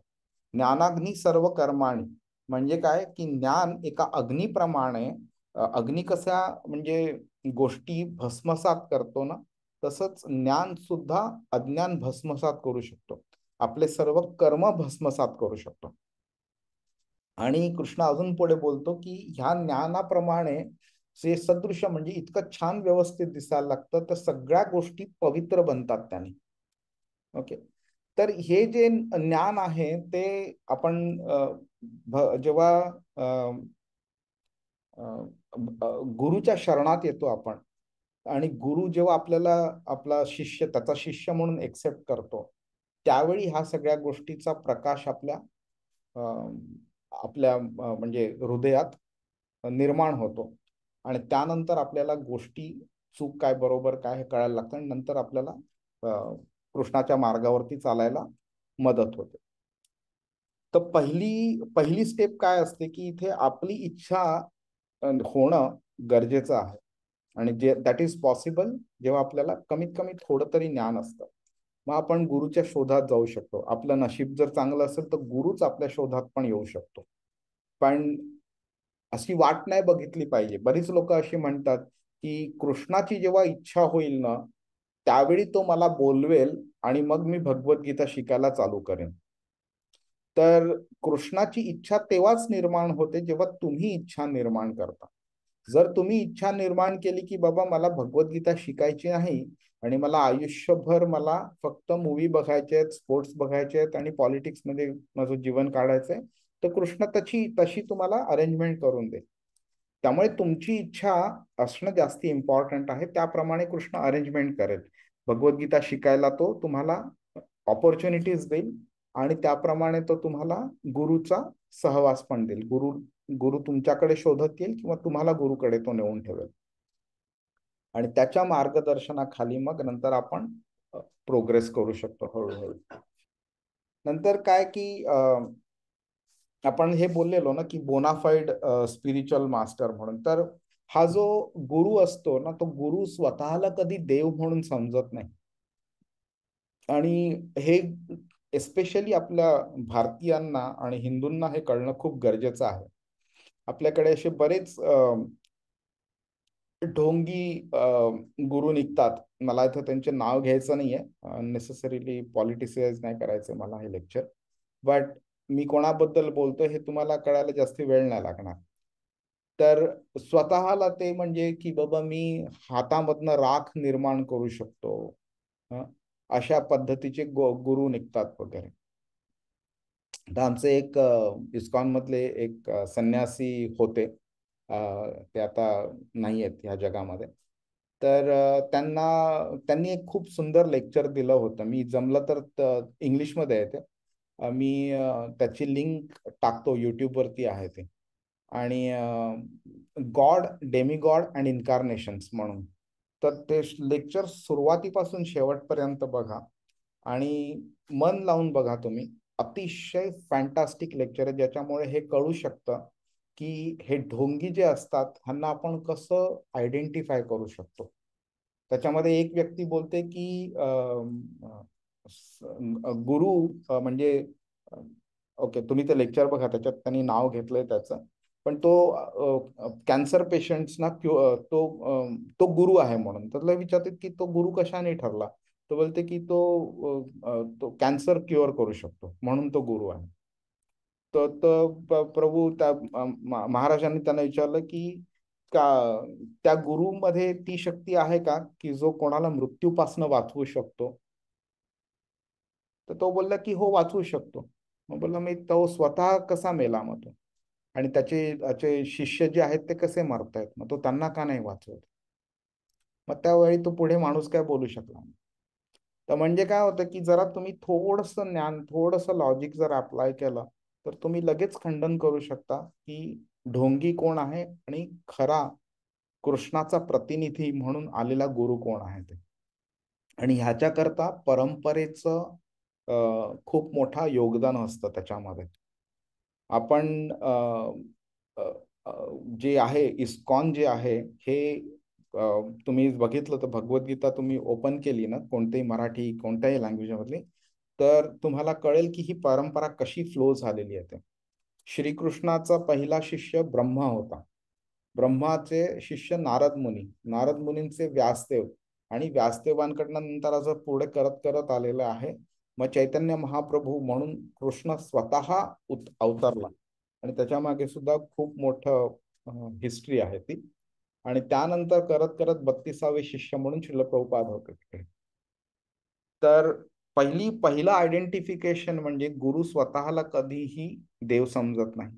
ज्ञानाग्नी सर्व कर्माणी म्हणजे काय की ज्ञान एका अग्नीप्रमाणे, अग्नी कसा म्हणजे गोष्टी भस्मसात करतो ना, तसंच ज्ञान सुद्धा अज्ञान भस्मसात करू शकतो, आपले सर्व कर्म भस्मसात करू शकतो. आणि कृष्ण अजून पुढे बोलतो की ह्या ज्ञानाप्रमाणे जे सदृश्य म्हणजे इतकं छान व्यवस्थित दिसायला लागतं, तर सगळ्या गोष्टी पवित्र बनतात त्याने. ओके. तर हे जे ज्ञान आहे ते आपण जेव्हा गुरुच्या शरणात येतो आपण, आणि गुरु जेव्हा आपल्याला आपला शिष्य त्याचा शिष्य म्हणून एक्सेप्ट करतो, त्यावेळी ह्या सगळ्या गोष्टीचा प्रकाश आपल्या म्हणजे हृदयात निर्माण होतो. आणि त्यानंतर आपल्याला गोष्टी चूक काय बरोबर काय हे कळायला लागतं आणि नंतर आपल्याला कृष्णाच्या मार्गावरती चालायला मदत होते. तर पहिली स्टेप काय असते की इथे आपली इच्छा होणं गरजेचं आहे. आणि दॅट इज पॉसिबल जेव्हा आपल्याला कमीत कमी थोडं तरी ज्ञान असतं. मग आपण गुरुच्या शोधात जाऊ शकतो. आपलं नशीब जर चांगलं असेल तर गुरुच आपल्या शोधात पण येऊ शकतो. पण अशी वाट नाही बघितली पाहिजे. बरीच लोक अशी म्हणतात की कृष्णाची जेव्हा इच्छा होईल ना त्यावेळी तो मला बोलवेल आणि मग मी भगवद्गीता शिकायला चालू करेन. तर कृष्णाची इच्छा तेव्हाच निर्माण होते जेव्हा तुम्ही इच्छा निर्माण करता. जर तुम्ही इच्छा निर्माण केली की बाबा मला भगवद्गीता शिकायची नाही आणि मला आयुष्यभर मला फक्त मूवी बघायचे आहेत, स्पोर्ट्स बघायचे आहेत आणि पॉलिटिक्स मध्ये माझं जीवन काढायचंय, तर कृष्ण तशी तुम्हाला अरेंजमेंट करून दे. त्यामुळे तुमची इच्छा असणं जास्त इम्पॉर्टंट आहे. त्याप्रमाणे कृष्ण अरेंजमेंट करेल. भगवद्गीता शिकायला तो तुम्हाला ऑपॉर्च्युनिटीज देईल आणि त्याप्रमाणे तो तुम्हाला गुरुचा सहवास पण देईल. गुरु तुमच्याकडे शोधत येईल किंवा तुम्हाला गुरुकडे तो नेऊन ठेवेल आणि त्याच्या मार्गदर्शनाखाली मग नंतर आपण प्रोग्रेस करू शकतो हळूहळू. नंतर काय की आपण हे बोललेलो ना की बोनाफाईड स्पिरिच्युअल मास्टर म्हणून, तर हा जो गुरु असतो ना तो गुरु स्वतःला कधी देव म्हणून समजत नाही. आणि हे एस्पेशली आपल्या भारतीयांना आणि हिंदूंना हे कळणं खूप गरजेचं आहे. आपल्याकडे असे बरेच ढोंगी गुरु निघतात. मला इथं त्यांचे नाव घ्यायचं नाहीये, नेसेसरीली पॉलिटिसाइज नाही करायचं मला हे लेक्चर, बट मी कोणाबद्दल बोलतोय हे तुम्हाला कळायला जास्त वेळ नाही लागणार. तर स्वतःला ते म्हणजे की बाबा मी हातामधनं राख निर्माण करू शकतो, अशा पद्धतीचे गुरु निघतात वगैरे. तर आमचे एक इस्कॉन मधले एक संन्यासी होते, ते आता नाही आहेत ह्या जगामध्ये. तर त्यांनी एक खूप सुंदर लेक्चर दिलं होतं. मी जमलं तर इंग्लिशमध्ये आहे ते, मी त्याची लिंक टाकतो, युट्यूबवरती आहे ते. आणि गॉड, डेमिगॉड अँड इन्कार्नेशन्स म्हणून. तर ते लेक्चर सुरुवातीपासून शेवटपर्यंत बघा आणि मन लावून बघा तुम्ही. अतिशय फॅन्टास्टिक लेक्चर आहे, ज्याच्यामुळे हे कळू शकतं की हे ढोंगी जे असतात ह्यांना आपण कसं आयडेंटिफाय करू शकतो. त्याच्यामध्ये एक व्यक्ती बोलते की गुरु म्हणजे ओके, तुम्ही ते लेक्चर बघा, त्याच्यात त्यांनी नाव घेतलंय त्याचं, पण तो कॅन्सर पेशंट्सना तो गुरु आहे म्हणून. त्याला विचारतात की तो गुरु कशाने ठरला, तो बोलते की तो कॅन्सर क्युअर करू शकतो म्हणून तो गुरु आहे. तर प्रभू त्या महाराजांनी त्यांना विचारलं की का त्या गुरुमध्ये ती शक्ती आहे का की जो कोणाला मृत्यूपासून वाचवू शकतो. तर तो बोलला की हो, वाचवू शकतो. मग बोलला, मी तो स्वतः कसा मेला मग तो, आणि त्याचे शिष्य जे आहेत ते कसे मरतायत, मग तो त्यांना का नाही वाचवत. मग त्यावेळी तो पुढे माणूस काय बोलू शकला नाही. तर म्हणजे काय होतं की जरा तुम्ही थोडंसं ज्ञान, थोडंसं लॉजिक जर अप्लाय केलं तर तुम्ही लगेच खंडन करू शकता की ढोंगी कोण आहे आणि खरा कृष्णाचा प्रतिनिधी म्हणून आलेला गुरु कोण आहे ते. आणि ह्याच्याकरता परंपरेचं खूप मोठा योगदान असतं त्याच्यामध्ये. आपण जे आहे इस्कॉन जे आहे हे तुम्ही बघितलं तर भगवद्गीता तुम्ही ओपन केली ना, कोणत्याही मराठी कोणत्याही लँग्वेजमधली, तर तुम्हाला कळेल की ही परंपरा कशी फ्लो झालेली आहे. श्रीकृष्णाचा पहिला शिष्य ब्रह्मा होता. ब्रह्माचे शिष्य नारद मुनी, नारद मुनींचे व्यासदेव, आणि व्यासदेवांकडनं नंतर असं पुढे करत करत आलेलं आहे. मग चैतन्य महाप्रभू म्हणून कृष्ण स्वतः अवतरला, आणि त्याच्या मागे सुद्धा खूप मोठं हिस्ट्री आहे ती. आणि त्यानंतर करत करत 32वे शिष्य म्हणून श्रील प्रभुपाद होते. तर पहिलं आयडेंटिफिकेशन म्हणजे गुरु स्वतःला कधीही देव समजत नाही.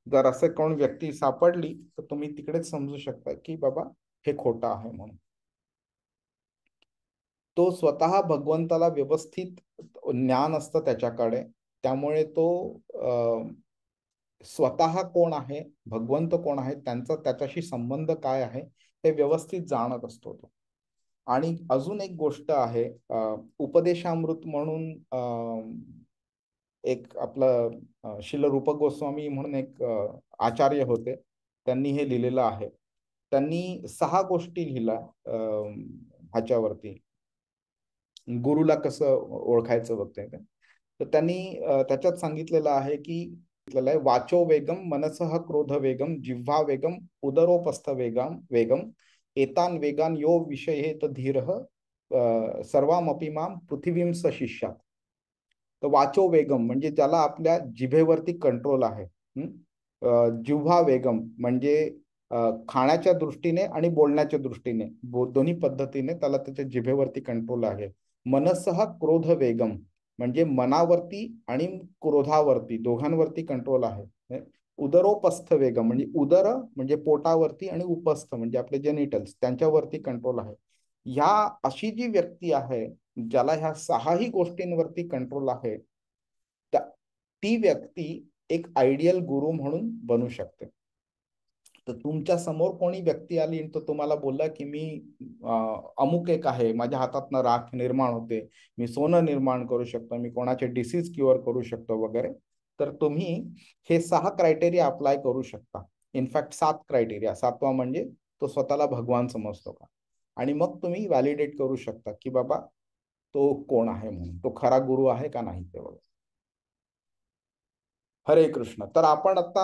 जर असं कोण व्यक्ती सापडली तर तुम्ही तिकडेच समजू शकता की बाबा हे खोटं आहे म्हणून. तो स्वतः भगवंताला व्यवस्थित ज्ञान असतं त्याच्याकडे, त्यामुळे तो स्वतः कोण आहे, भगवंत कोण आहे, त्यांचा त्याच्याशी संबंध काय आहे हे व्यवस्थित जाणत असतो तो. आणि अजून एक गोष्ट आहे, उपदेशामृत म्हणून एक आपलं श्रील रूप गोस्वामी म्हणून एक आचार्य होते, त्यांनी हे लिहिलेलं आहे. त्यांनी 6 गोष्टी लिहिल्या ह्याच्यावरती, गुरुला कसं ओळखायचं वगैरे. तर त्यांनी त्याच्यात सांगितलेलं आहे की वाचो वेगम मनसः क्रोध वेगम जिह्वा वेगम उदरोपस्थ वेगम एतान वेगान यो विषयेत धीरः सर्वामपि माम पृथिवीं स शिष्यात. तर वाचो वेगम म्हणजे ज्याला आपल्या जिभेवरती कंट्रोल आहे. जिव्हा वेगम म्हणजे खाण्याच्या दृष्टीने आणि बोलण्याच्या दृष्टीने दोन्ही पद्धतीने त्याला त्याच्या जिभेवरती कंट्रोल आहे. मनसः क्रोध वेगम म्हणजे मनावरती आणि क्रोधावरती दोघांवरती कंट्रोल आहे. उदरोपस्थ वेगम म्हणजे उदर म्हणजे पोटावरती आणि उपस्थ म्हणजे आपले जेनिटल्स त्यांच्यावरती कंट्रोल आहे. ह्या अशी जी व्यक्ती आहे ज्याला ह्या 6ही गोष्टींवरती कंट्रोल आहे, ती व्यक्ती एक आयडियल गुरु म्हणून बनू शकते. तर तुमच्या समोर कोणी व्यक्ती आली तो तुम्हाला बोलला की मी अमुक एक आहे, माझ्या हातातनं राख निर्माण होते, मी सोनं निर्माण करू शकतो, मी कोणाचे डिसीज क्युअर करू शकतो वगैरे, तर तुम्ही हे 6 क्रायटेरिया अप्लाय करू शकता. इनफॅक्ट 7 क्रायटेरिया, 7वा म्हणजे तो स्वतःला भगवान समजतो का, आणि मग तुम्ही व्हॅलिडेट करू शकता की बाबा तो कोण आहे म्हणून, तो खरा गुरु आहे का नाही ते वगैरे. हरे कृष्ण. तर आपण आता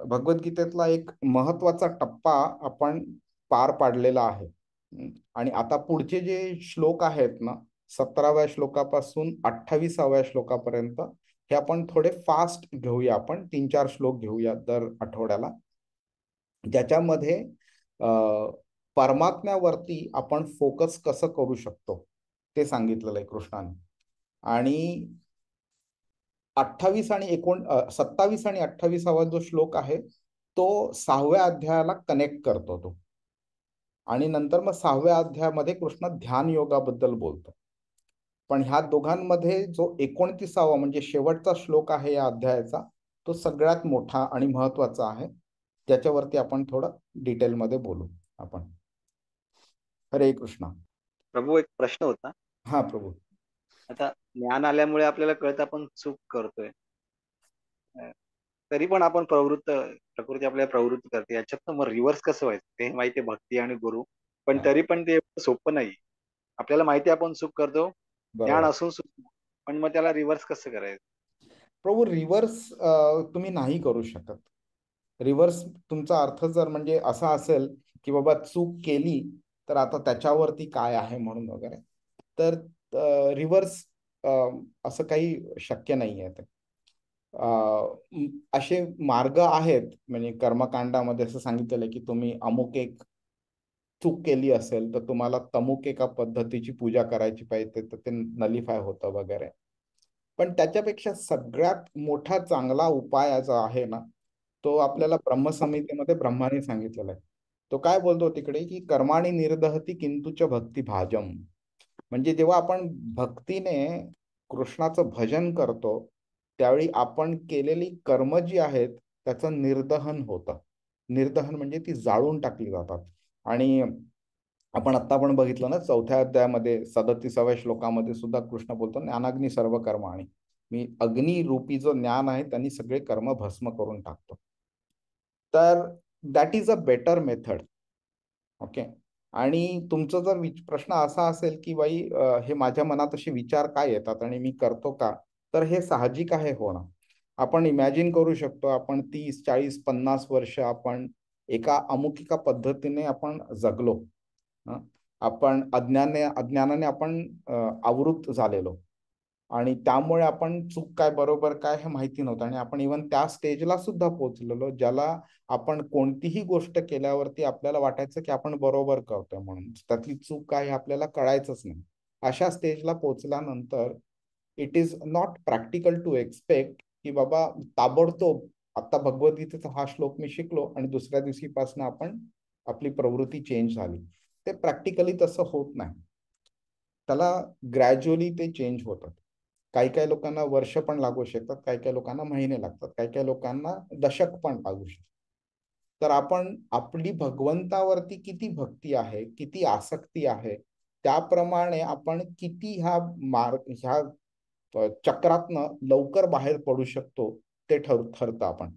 भगवद्गीतेतला एक महत्वाचा टप्पा आपण पार पाडलेला आहे. आणि आता पुढचे जे श्लोक आहेत ना, 17व्या श्लोकापासून 28व्या श्लोकापर्यंत, हे आपण थोडे फास्ट घेऊया. आपण 3-4 श्लोक घेऊया दर आठवड्याला, ज्याच्यामध्ये परमात्म्यावरती आपण फोकस कसं करू शकतो ते सांगितलेलं आहे कृष्णाने. आणि 27 आणि 28वा जो श्लोक आहे तो 6व्या अध्यायाला कनेक्ट करतो तो. आणि नंतर मग 6व्या अध्यायामध्ये कृष्ण ध्यान योगाबद्दल बोलतो. पण ह्या दोघांमध्ये जो 29वा म्हणजे शेवटचा श्लोक आहे या अध्यायाचा, तो सगळ्यात मोठा आणि महत्वाचा आहे, ज्याच्यावरती आपण थोडं डिटेलमध्ये बोलू आपण. हरे कृष्णा. प्रभू, एक प्रश्न होता. हा प्रभू. आता ज्ञान आल्यामुळे आपल्याला कळतं आपण चूक करतोय. तरी पण आपण प्रकृती आपल्याला प्रवृत्त करते. याच्यात मग रिव्हर्स कसं व्हायचं ते माहिती आहे, भक्ती आणि गुरु. पण हा, तरी पण ते एवढं सोपं नाही. आपल्याला माहिती आहे आपण चूक करतो, ज्ञान बरोबर. असून सुद्धा. पण मग त्याला रिव्हर्स कसं करायचं? प्रभू रिव्हर्स तुम्ही नाही करू शकत. रिव्हर्स तुमचा अर्थ जर म्हणजे असा असेल की बाबा चूक केली तर आता त्याच्यावरती काय आहे म्हणून वगैरे, तर रिव्हर्स असं काही शक्य नाही आहे ते. असे मार्ग आहेत, म्हणजे कर्मकांडामध्ये असं सांगितलेलं आहे की तुम्ही अमुक एक चूक केली असेल तर तुम्हाला तमुक एका पद्धतीची पूजा करायची पाहिजे, तर ते नलिफाय होतं वगैरे. पण त्याच्यापेक्षा सगळ्यात मोठा चांगला उपाय जो आहे ना, तो आपल्याला ब्रह्मसंहितेमध्ये ब्रह्माने सांगितलेला आहे. तो काय बोलतो तिकडे की कर्माणी निर्दहती किंतुच भक्ती भाजम. म्हणजे जेव्हा आपण भक्तीने कृष्णाचं भजन करतो त्यावेळी आपण केलेली कर्म जी आहेत त्याचं निर्दहन होतं. निर्दहन म्हणजे ती जाळून टाकली जातात. आणि आपण बघितलं ना, 4थ्या अध्यायामध्ये 37व्या श्लोकामध्ये सुद्धा कृष्ण बोलतो ज्ञानाग्नी सर्व कर्म. आणि मी अग्नी रूपी जो ज्ञान आहे त्यांनी सगळे कर्म भस्म करून टाकतो. तर that is a better method. Okay. आणि तुमचा जर प्रश्न असा असेल की बाई हे माझ्या मनात असे विचार काय येतात आणि मी करतो का, तर हे साहजिक आहे होणं. आपण इमॅजिन करू शकतो, आपण 30, 40, 50 वर्ष आपण एका पद्धतीने आपण जगलो. हं? आपण अज्ञानाने आपण आवृत्त झालेलो. आणि त्यामुळे आपण चूक काय बरोबर काय हे माहिती नव्हतं. आणि आपण इव्हन त्या स्टेजला सुद्धा पोहोचलेलो ज्याला आपण कोणतीही गोष्ट केल्यावरती आपल्याला वाटायचं की आपण बरोबर करतोय म्हणून, त्यातली चूक काय हे आपल्याला कळायचंच नाही. अशा स्टेजला पोहोचल्यानंतर it is not practical to expect की बाबा ताबडतोब आता भगवद्गीतेचा हा श्लोक मी शिकलो आणि दुसऱ्या दिवशीपासून आपली प्रवृत्ती चेंज झाली. ते प्रॅक्टिकली तसं होत नाही. त्याला ग्रॅज्युअली ते चेंज होतात. काही काही लोकांना वर्ष पण लागू शकतात, काही काही लोकांना महिने लागतात, काही काही लोकांना दशक पण लागू शकतात. तर आपण आपली भगवंतावरती किती भक्ती आहे, किती आसक्ती आहे, त्याप्रमाणे आपण किती ह्या चक्रातनं लवकर बाहेर पडू शकतो ते ठरतं. आपण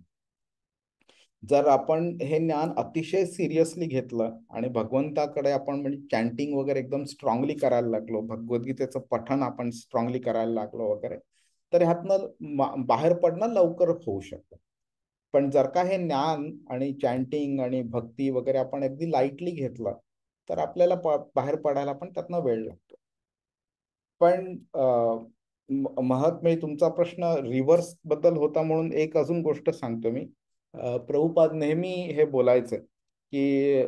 जर आपण हे ज्ञान अतिशय सिरियसली घेतलं आणि भगवंताकडे आपण म्हणजे चॅन्टिंग वगैरे एकदम स्ट्रॉंगली करायला लागलो, भगवद्गीतेचं पठण आपण स्ट्रॉंगली करायला लागलो वगैरे, तर ह्यातनं बाहेर पडणं लवकर होऊ शकतं. पण जर का हे ज्ञान आणि चॅन्टिंग आणि भक्ती वगैरे आपण अगदी लाईटली घेतलं तर आपल्याला बाहेर पडायला पण त्यातनं वेळ लागतो. पण तुमचा प्रश्न रिव्हर्स बद्दल होता म्हणून एक अजून गोष्ट सांगतो मी. प्रभुपाद नेहमी हे बोलायचं की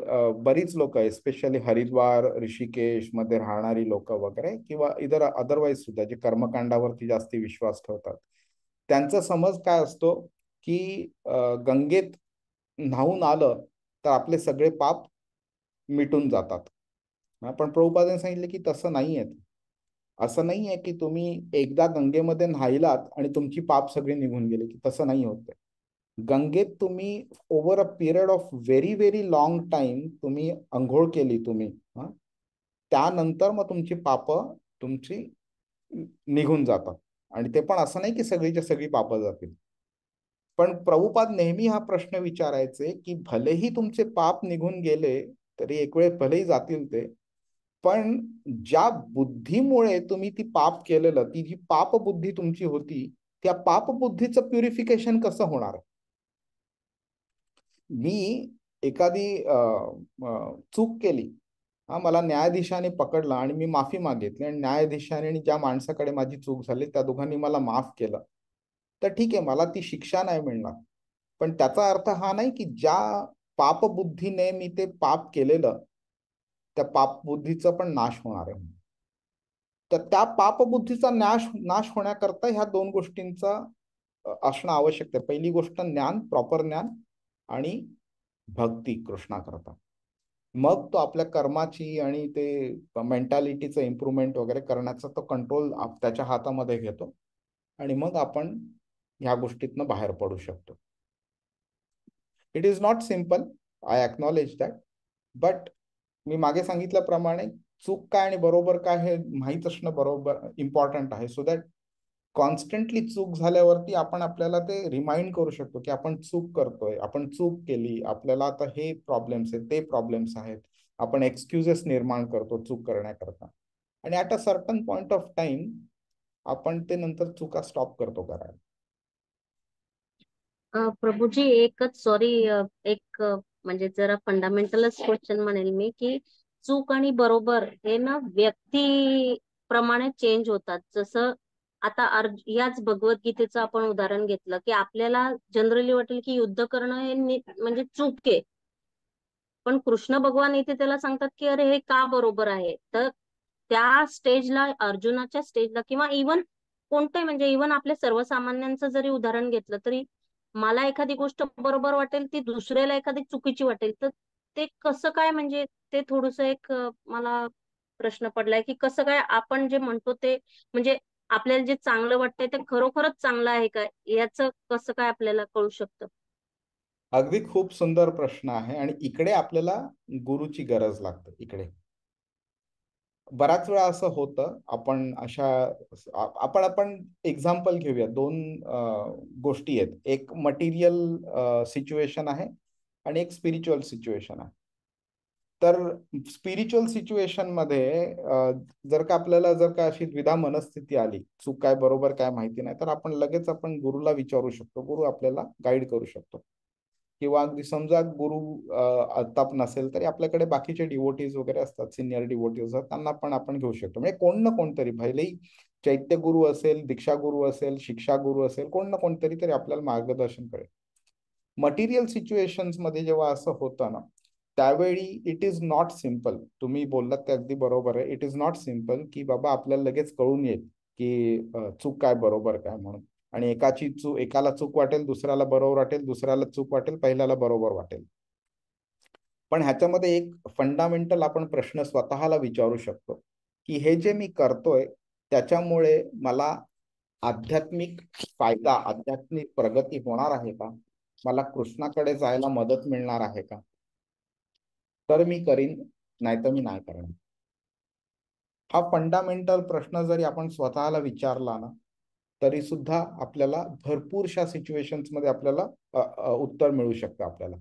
बरीच लोक एस्पेशली हरिद्वार ऋषिकेश मध्ये राहणारी लोक वगैरे किंवा इतर अदरवाईज सुद्धा जे कर्मकांडावरती जास्ती विश्वास ठेवतात, त्यांचा समज काय असतो की गंगेत न्हावून आलं तर आपले सगळे पाप मिटून जातात. पण प्रभुपादांनी सांगितलं की तसं नाहीये. असं नाही आहे की तुम्ही एकदा गंगेमध्ये न्हायलात आणि तुमची पाप सगळी निघून गेली, की तसं नाही होत. गंगेत तुम्ही over a period of very very long time तुम्ही अंघोळ केली तुम्ही, त्यानंतर मग तुमची पाप तुमची निघून जातात. आणि ते पण असं नाही की सगळीच्या सगळी पाप जातील. पण प्रभुपाद नेहमी हा प्रश्न विचारायचे की भलेही तुमचे पाप निघून गेले तरी एक वेळ भलेही जातील ते, पण ज्या बुद्धीमुळे तुम्ही ती पाप केलेलं, ती जी पाप बुद्धी तुमची होती, त्या पाप बुद्धीचं प्युरिफिकेशन कसं होणार? मी एखादी चूक केली, मला न्यायाधीशाने पकडलं आणि मी माफी मागितली आणि न्यायाधीशाने आणि ज्या माणसाकडे माझी चूक झाली त्या दोघांनी मला माफ केलं, तर ठीक आहे, मला ती शिक्षा नाही मिळणार. पण त्याचा अर्थ हा नाही की ज्या पापबुद्धीने मी ते पाप केलेलं त्या पापबुद्धीचा पण नाश होणार आहे. तर त्या पापबुद्धीचा नाश होण्याकरता ह्या दोन गोष्टींचा असणं आवश्यक आहे. पहिली गोष्ट ज्ञान, प्रॉपर ज्ञान, आणि भक्ती कृष्णाकरता. मग तो आपल्या कर्माची आणि ते मेंटॅलिटीचं इम्प्रुव्हमेंट वगैरे करण्याचा तो कंट्रोल त्याच्या हातामध्ये घेतो आणि मग आपण ह्या गोष्टीतनं बाहेर पडू शकतो. It is not simple, I acknowledge that, but मी मागे सांगितल्याप्रमाणे चूक काय आणि बरोबर काय हे माहीत असणं बरोबर इम्पॉर्टंट आहे, सो दॅट कॉन्स्टंटली चूक झाल्यावरती आपण आपल्याला ते रिमाइंड करू शकतो की आपण चूक करतोय, आपण चूक केली, आपल्याला आता हे प्रॉब्लेम्स आहेत, ते प्रॉब्लेम्स आहेत. आपण एक्सक्युजेस निर्माण करतो चूक करण्याकरता, आणि at a certain point of time आपण ते नंतर चुका स्टॉप करतो करायला. प्रभूजी एकच सॉरी, एक म्हणजे जरा फंडामेंटलच क्वेश्चन म्हणेल मी, की चूक आणि बरोबर हे ना व्यक्ती प्रमाणे चेंज होतात. जसं आता याच भगवद्गीतेचं आपण उदाहरण घेतलं, की आपल्याला जनरली वाटेल की युद्ध करणं हे म्हणजे चूक आहे, पण कृष्ण भगवान इथे त्याला सांगतात की अरे हे का बरोबर आहे. तर त्या स्टेजला, अर्जुनाच्या स्टेजला, किंवा इवन कोणते म्हणजे इवन आपल्या सर्वसामान्यांचं जरी उदाहरण घेतलं तरी मला एखादी गोष्ट बरोबर वाटेल ती दुसऱ्याला एखादी चुकीची वाटेल. तर ते कसं काय, म्हणजे ते थोडस एक मला प्रश्न पडलाय की कसं काय आपण जे म्हणतो ते म्हणजे आपल्याला जे चांगलं वाटतंय ते खरोखरच चांगलं आहे का, याचं कसं काय आपल्याला कळू शकतं? अगदी खूप सुंदर प्रश्न आहे, आणि इकडे आपल्याला गुरुची गरज लागते. इकडे बऱ्याच वेळा असं होतं, आपण अशा आपण आपण एक्झाम्पल घेऊया. दोन गोष्टी आहेत, एक मटेरियल सिच्युएशन आहे आणि एक स्पिरिच्युअल सिच्युएशन आहे. तर स्पिरिच्युअल सिच्युएशन मध्ये जर का आपल्याला जर का अशी द्विधा मनस्थिती आली, चूक काय बरोबर काय माहिती नाही, तर आपण लगेच आपण गुरुला विचारू शकतो, गुरु आपल्याला गाईड करू शकतो. किंवा अगदी समजा गुरु अल्ताप नसेल तरी आपल्याकडे बाकीचे डिवोटीज वगैरे असतात, सिनियर डिवोटीज असतात, त्यांना पण आपण घेऊ शकतो. म्हणजे कोण ना कोणतरी, भलेही चैत्य गुरु असेल, दीक्षा गुरु असेल, शिक्षा गुरु असेल, कोण ना कोणतरी तरी आपल्याला मार्गदर्शन करेल. मटेरियल सिच्युएशन्स मध्ये जेव्हा असं होतं ना, त्यावेळी इट इज नॉट सिम्पल. तुम्ही बोललात ते अगदी बरोबर आहे. इट इज नॉट सिम्पल की बाबा आपल्याला लगेच कळून येईल की चूक काय बरोबर काय म्हणून. आणि एकाला चूक वाटेल, दुसऱ्याला बरोबर वाटेल, दुसऱ्याला चूक वाटेल, पहिल्याला बरोबर वाटेल. पण ह्याच्यामध्ये एक फंडामेंटल आपण प्रश्न स्वतःला विचारू शकतो की हे जे मी करतोय त्याच्यामुळे मला आध्यात्मिक फायदा, आध्यात्मिक प्रगती होणार आहे का, मला कृष्णाकडे जायला मदत मिळणार आहे का, तर मी करीन, नाही तर मी नाही करणार. हा फंडामेंटल प्रश्न जरी आपण स्वतःला विचारला ना, तरी सुद्धा आपल्याला भरपूरशा सिच्युएशन्स मध्ये आपल्याला उत्तर मिळू शकतं आपल्याला.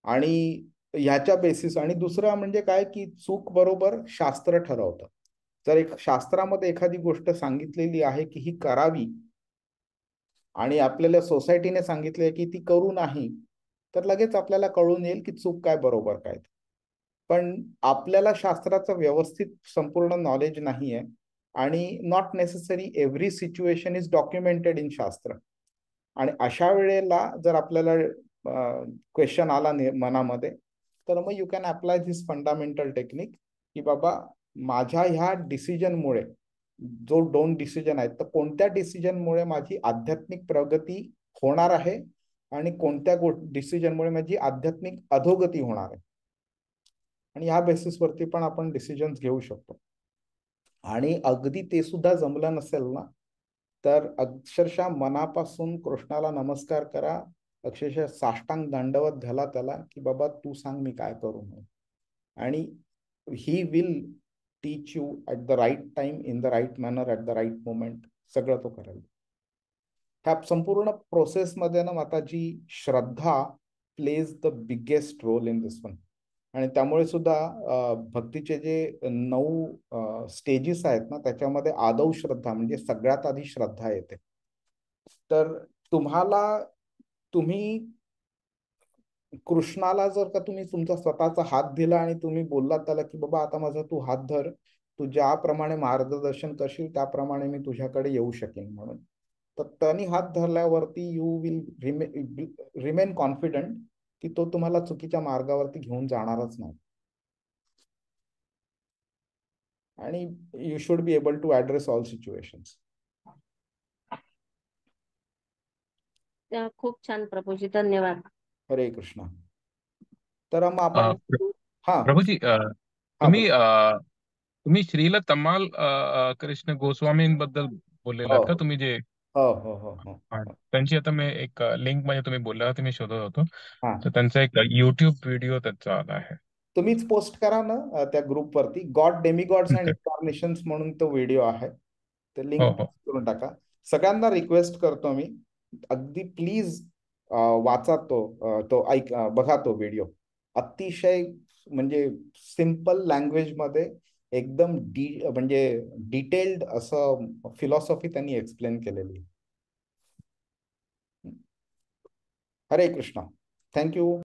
आणि ह्याच्या बेसिस, आणि दुसरं म्हणजे काय की चूक बरोबर शास्त्र ठरवतं. जर एक शास्त्रामध्ये एखादी गोष्ट सांगितलेली आहे की ही करावी, आणि आपल्याला सोसायटीने सांगितले की ती करू नाही, तर लगेच आपल्याला कळून येईल की चूक काय बरोबर काय. पण आपल्याला शास्त्राचं व्यवस्थित संपूर्ण नॉलेज नाहीये, आणि not necessary every situation is documented in शास्त्र. आणि अशा वेळेला जर आपल्याला क्वेश्चन आला मनामध्ये, तर मग you can apply this fundamental technique की बाबा माझ्या ह्या डिसिजनमुळे, जो 2 डिसिजन आहेत, तर कोणत्या डिसिजनमुळे माझी आध्यात्मिक प्रगती होणार आहे आणि कोणत्या डिसिजनमुळे माझी आध्यात्मिक अधोगती होणार आहे. आणि ह्या बेसिसवरती पण आपण डिसिजन्स घेऊ शकतो. आणि अगदी ते सुद्धा जमलं नसेल ना, तर अक्षरशः मनापासून कृष्णाला नमस्कार करा, अक्षरशः साष्टांग दंडवत घाला त्याला की बाबा तू सांग मी काय करू म्हणून. आणि he will teach you at the right time, in the right manner, at the right moment, सगळं तो करेल. ह्या संपूर्ण प्रोसेसमध्ये ना माताजी श्रद्धा plays the biggest role in this one. आणि त्यामुळे सुद्धा भक्तीचे जे 9 स्टेजेस आहेत ना, त्याच्यामध्ये आदौ श्रद्धा म्हणजे सगळ्यात आधी श्रद्धा येते. तर तुम्ही कृष्णाला जर का तुम्ही तुमचा स्वतःचा हात दिला आणि तुम्ही बोललात त्याला की बाबा आता माझा तू हात धर, तू ज्याप्रमाणे मार्गदर्शन करशील त्याप्रमाणे मी तुझ्याकडे येऊ शकेन म्हणून, तर त्यांनी हात धरल्यावरती यू विल रिमेन कॉन्फिडंट की तो तुम्हाला चुकीच्या मार्गावरती घेऊन जाणारच नाही. आणि you should be able to address all situations. खूप छान प्रभूजी, धन्यवाद. हरे कृष्णा. तर मग आपण हा प्रभूजी, हा तुम्ही बोला. तुम्ही श्रील तमाल कृष्ण गोस्वामींबद्दल हो बोललेलात का? तुम्ही जे हो हो हो हो त्यांची आता मी एक लिंक मध्ये तुम्ही बोलला होता, मी शोधत होतो, हा तर त्यांचा एक युट्यूब व्हिडिओ त्याचा आला आहे. तुम्हीच पोस्ट करा ना त्या ग्रुपवरती, गॉड डेमिगॉड्स अँड इन्कार्नेशन्स म्हणून तो व्हिडिओ आहे, ते लिंक हो. करून टाका. सगळ्यांना रिक्वेस्ट करतो मी, अगदी प्लीज वाचा तो बघा तो व्हिडिओ. अतिशय म्हणजे सिंपल लँग्वेज मध्ये एकदम म्हणजे डिटेल्ड असं फिलॉसॉफी त्यांनी एक्सप्लेन केलेली. हरे कृष्णा. थँक्यू.